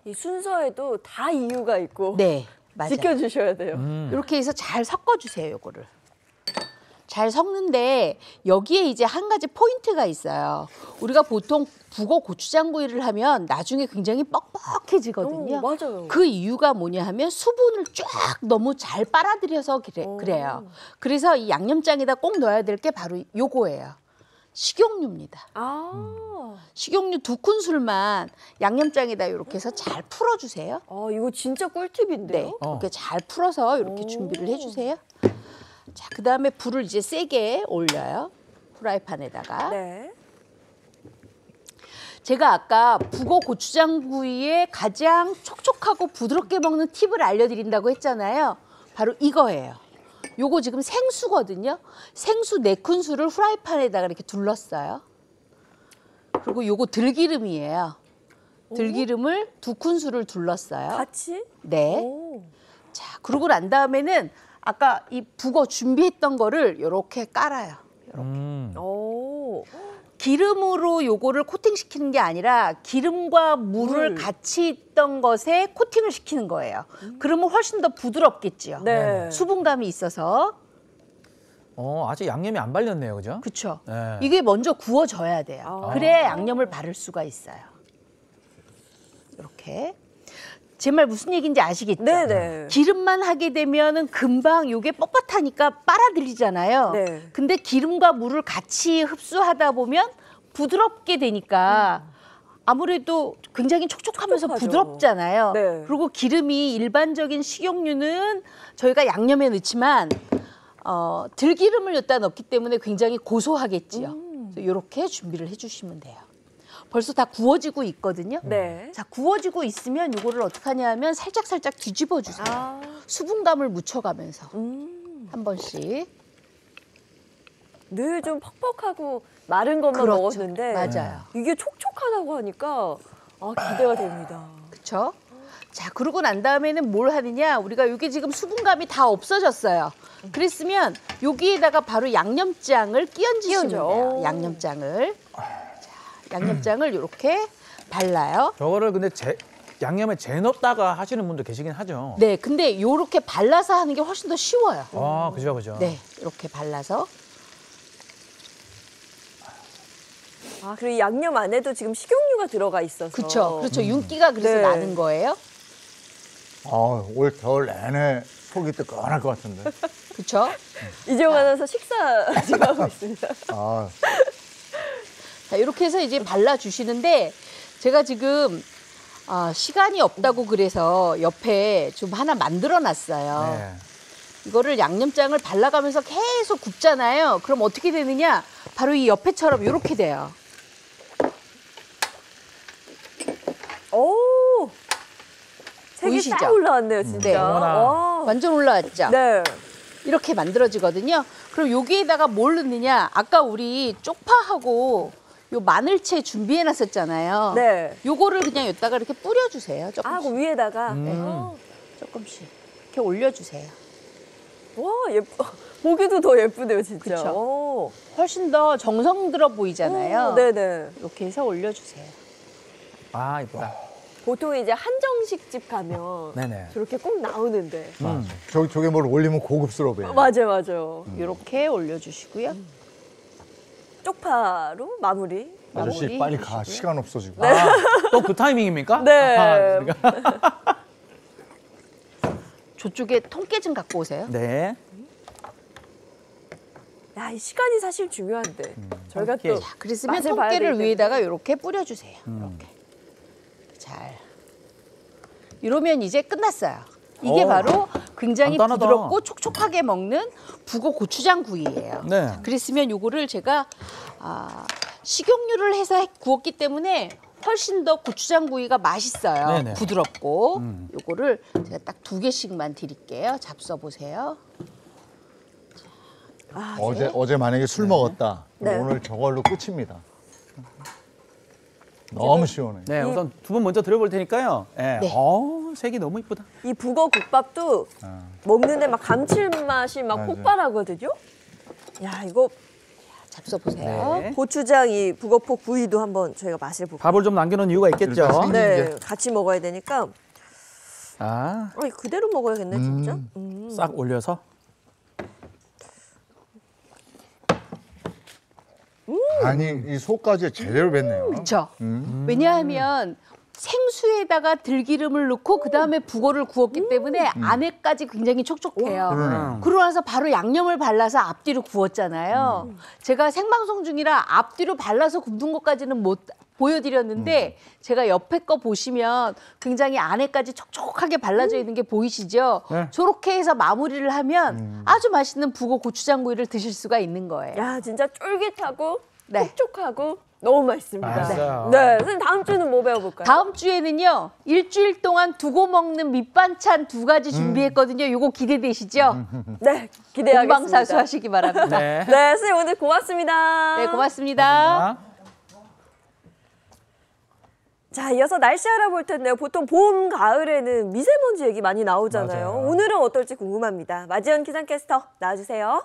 이 순서에도 다 이유가 있고 네, 맞아요. 지켜주셔야 돼요. 이렇게 해서 잘 섞어주세요, 요거를. 잘 섞는데 여기에 이제 한 가지 포인트가 있어요. 우리가 보통 북어 고추장구이를 하면 나중에 굉장히 뻑뻑해지거든요. 맞아요. 그 이유가 뭐냐 하면 수분을 쫙 너무 잘 빨아들여서 그래요. 그래서 이 양념장에다 꼭 넣어야 될 게 바로 요거예요. 식용유입니다. 식용유 2큰술만 양념장에다 이렇게 해서 잘 풀어주세요. 이거 진짜 꿀팁인데요. 네, 이렇게 잘 풀어서 이렇게 준비를 해주세요. 자, 그다음에 불을 이제 세게 올려요. 프라이팬에다가. 네. 제가 아까 북어 고추장구이에 가장 촉촉하고 부드럽게 먹는 팁을 알려드린다고 했잖아요. 바로 이거예요. 요거 지금 생수거든요. 생수 4큰술을 프라이팬에다가 이렇게 둘렀어요. 그리고 요거 들기름이에요. 들기름을 2큰술을 둘렀어요. 같이? 네. 자, 그러고 난 다음에는 아까 이 북어 준비했던 거를 이렇게 깔아요. 기름으로 요거를 코팅시키는 게 아니라 기름과 물을 같이 있던 것에 코팅을 시키는 거예요. 그러면 훨씬 더 부드럽겠지요. 네. 수분감이 있어서. 아직 양념이 안 발렸네요, 그죠? 그렇죠. 네. 이게 먼저 구워져야 돼요. 그래야 양념을 바를 수가 있어요. 이렇게. 제 말 무슨 얘기인지 아시겠죠? 네네. 기름만 하게 되면은 금방 요게 뻣뻣하니까 빨아들이잖아요. 네. 근데 기름과 물을 같이 흡수하다 보면 부드럽게 되니까 아무래도 굉장히 촉촉하면서 촉촉하죠. 부드럽잖아요. 네. 그리고 기름이 일반적인 식용유는 저희가 양념에 넣지만 들기름을 여기다 넣기 때문에 굉장히 고소하겠지요. 그래서 이렇게 준비를 해주시면 돼요. 벌써 다 구워지고 있거든요. 네. 자, 구워지고 있으면 이거를 어떻게 하냐면 살짝 뒤집어 주세요. 수분감을 묻혀가면서 한 번씩. 늘 좀 퍽퍽하고 마른 것만 그렇죠. 먹었는데 맞아요. 이게 촉촉하다고 하니까 기대가 됩니다. 그렇죠? 자, 그러고 난 다음에는 뭘 하느냐? 우리가 여기 지금 수분감이 다 없어졌어요. 그랬으면 여기에다가 바로 양념장을 끼얹으시면 돼요. 양념장을. 자, 양념장을 이렇게 발라요. 저거를 근데 양념에 재 넣었다가 하시는 분도 계시긴 하죠. 네, 근데 이렇게 발라서 하는 게 훨씬 더 쉬워요. 아, 그죠, 그죠. 네, 이렇게 발라서. 아, 그리고 이 양념 안에도 지금 식용유가 들어가 있어서. 그렇죠. 그렇죠. 윤기가 그래서 네. 나는 거예요. 올 겨울 내내 속이 뜨끈할 것 같은데. 그렇죠. 이재용 아나운서 식사 지금 하고 있습니다. 아, 자, 이렇게 해서 이제 발라주시는데 제가 지금 시간이 없다고 그래서 옆에 좀 하나 만들어놨어요. 네. 이거를 양념장을 발라가면서 계속 굽잖아요. 그럼 어떻게 되느냐? 바로 이 옆에처럼 이렇게 돼요. 오, 색이 보이시죠? 딱 올라왔네요, 진짜. 네. 와. 완전 올라왔죠? 네. 이렇게 만들어지거든요. 그럼 여기에다가 뭘 넣느냐? 아까 우리 쪽파하고 요 마늘채 준비해놨었잖아요. 네. 요거를 그냥 여기다가 이렇게 뿌려주세요. 조금씩. 아, 그 위에다가. 조금씩. 이렇게 올려주세요. 와, 예뻐. 보기도 더 예쁘네요, 진짜. 그쵸. 오. 훨씬 더 정성 들어 보이잖아요. 네네. 이렇게 해서 올려주세요. 아, 이쁘다. 보통 이제 한정식 집 가면 네네. 저렇게 꼭 나오는데. 저게 뭘 올리면 고급스러워 보여요. 맞아요. 이렇게 올려주시고요. 쪽파로 마무리. 아저씨 마무리 빨리 가. 해주시고요. 시간 없어 지금. 또 그 타이밍입니까? 네. 아하, 저쪽에 통깨 좀 갖고 오세요. 네. 야, 이 시간이 사실 중요한데. 저희가 통깨. 또 자, 그랬으면 맛을 봐야 통깨를 되기 위에다가 이렇게 뿌려주세요. 이렇게. 잘. 이러면 이제 끝났어요. 이게 바로 굉장히 간단하다. 부드럽고 촉촉하게 먹는 북어 고추장 구이예요. 네. 그랬으면 요거를 제가 식용유를 해서 구웠기 때문에 훨씬 더 고추장 구이가 맛있어요. 네네. 부드럽고. 요거를 제가 딱 2개씩만 드릴게요. 잡숴 보세요. 어제 만약에 술 먹었다. 네. 오늘 저걸로 끝입니다. 너무 시원해. 네, 우선 두 분 먼저 들어볼 테니까요. 네. 네. 색이 너무 이쁘다. 이 북어 국밥도 먹는데 막 감칠맛이 막 맞아요. 폭발하거든요. 야, 이거 잡숴 보세요. 네. 고추장 이 북어포 구이도 한번 저희가 맛을 볼게요. 밥을 좀 남겨놓은 이유가 있겠죠. 일단 네, 같이 먹어야 되니까. 아, 그대로 먹어야겠네, 진짜. 싹 올려서. 아니 이 속까지 제대로 뱄네요. 그렇죠. 왜냐하면 생수에다가 들기름을 넣고 그다음에 북어를 구웠기 때문에 안에까지 굉장히 촉촉해요. 그러네. 그러고 나서 바로 양념을 발라서 앞뒤로 구웠잖아요. 제가 생방송 중이라 앞뒤로 발라서 굽는 것까지는 못 보여드렸는데 제가 옆에 거 보시면 굉장히 안에까지 촉촉하게 발라져 있는 게 보이시죠? 네. 저렇게 해서 마무리를 하면 아주 맛있는 북어 고추장구이를 드실 수가 있는 거예요. 야, 진짜 쫄깃하고 네. 촉촉하고 너무 맛있습니다. 맛있어요. 네, 선생님 다음 주는 뭐 배워볼까요? 다음 주에는요, 일주일 동안 두고 먹는 밑반찬 2가지 준비했거든요. 요거 기대되시죠? 네, 기대하겠습니다. 본방사수 하시기 바랍니다. 네. 네, 선생님 오늘 고맙습니다. 네, 고맙습니다. 자, 이어서 날씨 알아볼 텐데요. 보통 봄, 가을에는 미세먼지 얘기 많이 나오잖아요. 맞아요. 오늘은 어떨지 궁금합니다. 마지연 기상캐스터 나와주세요.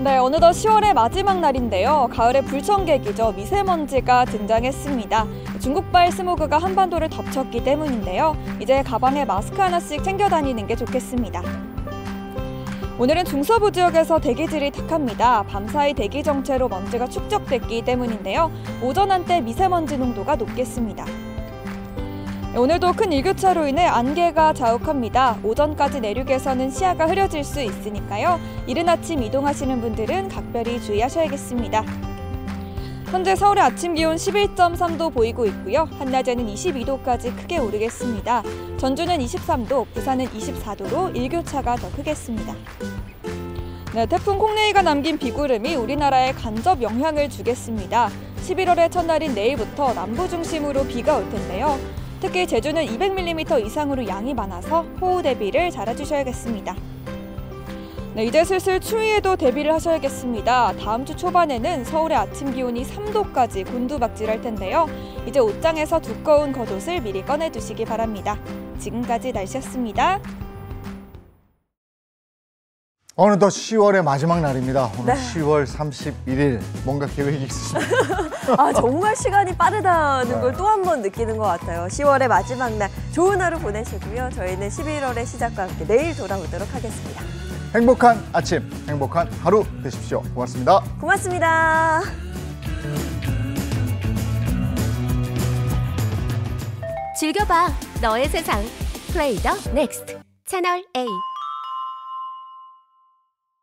네, 어느덧 10월의 마지막 날인데요. 가을의 불청객이죠. 미세먼지가 등장했습니다. 중국발 스모그가 한반도를 덮쳤기 때문인데요. 이제 가방에 마스크 하나씩 챙겨 다니는 게 좋겠습니다. 오늘은 중서부 지역에서 대기질이 탁합니다. 밤사이 대기 정체로 먼지가 축적됐기 때문인데요. 오전 한때 미세먼지 농도가 높겠습니다. 오늘도 큰 일교차로 인해 안개가 자욱합니다. 오전까지 내륙에서는 시야가 흐려질 수 있으니까요. 이른 아침 이동하시는 분들은 각별히 주의하셔야겠습니다. 현재 서울의 아침 기온 11.3도 보이고 있고요. 한낮에는 22도까지 크게 오르겠습니다. 전주는 23도, 부산은 24도로 일교차가 더 크겠습니다. 네, 태풍 콩네이가 남긴 비구름이 우리나라에 간접 영향을 주겠습니다. 11월의 첫날인 내일부터 남부 중심으로 비가 올 텐데요. 특히 제주는 200mm 이상으로 양이 많아서 호우 대비를 잘해주셔야겠습니다. 네, 이제 슬슬 추위에도 대비를 하셔야겠습니다. 다음 주 초반에는 서울의 아침 기온이 3도까지 곤두박질할 텐데요. 이제 옷장에서 두꺼운 겉옷을 미리 꺼내두시기 바랍니다. 지금까지 날씨였습니다. 어느덧 10월의 마지막 날입니다. 오늘 네. 10월 31일 뭔가 계획이 있으십니까? 아, 정말 시간이 빠르다는 네. 걸 또 한 번 느끼는 것 같아요. 10월의 마지막 날 좋은 하루 보내시고요. 저희는 11월의 시작과 함께 내일 돌아오도록 하겠습니다. 행복한 아침, 행복한 하루 되십시오. 고맙습니다. 고맙습니다. 즐겨봐 너의 세상 플레이 더 넥스트 채널 A.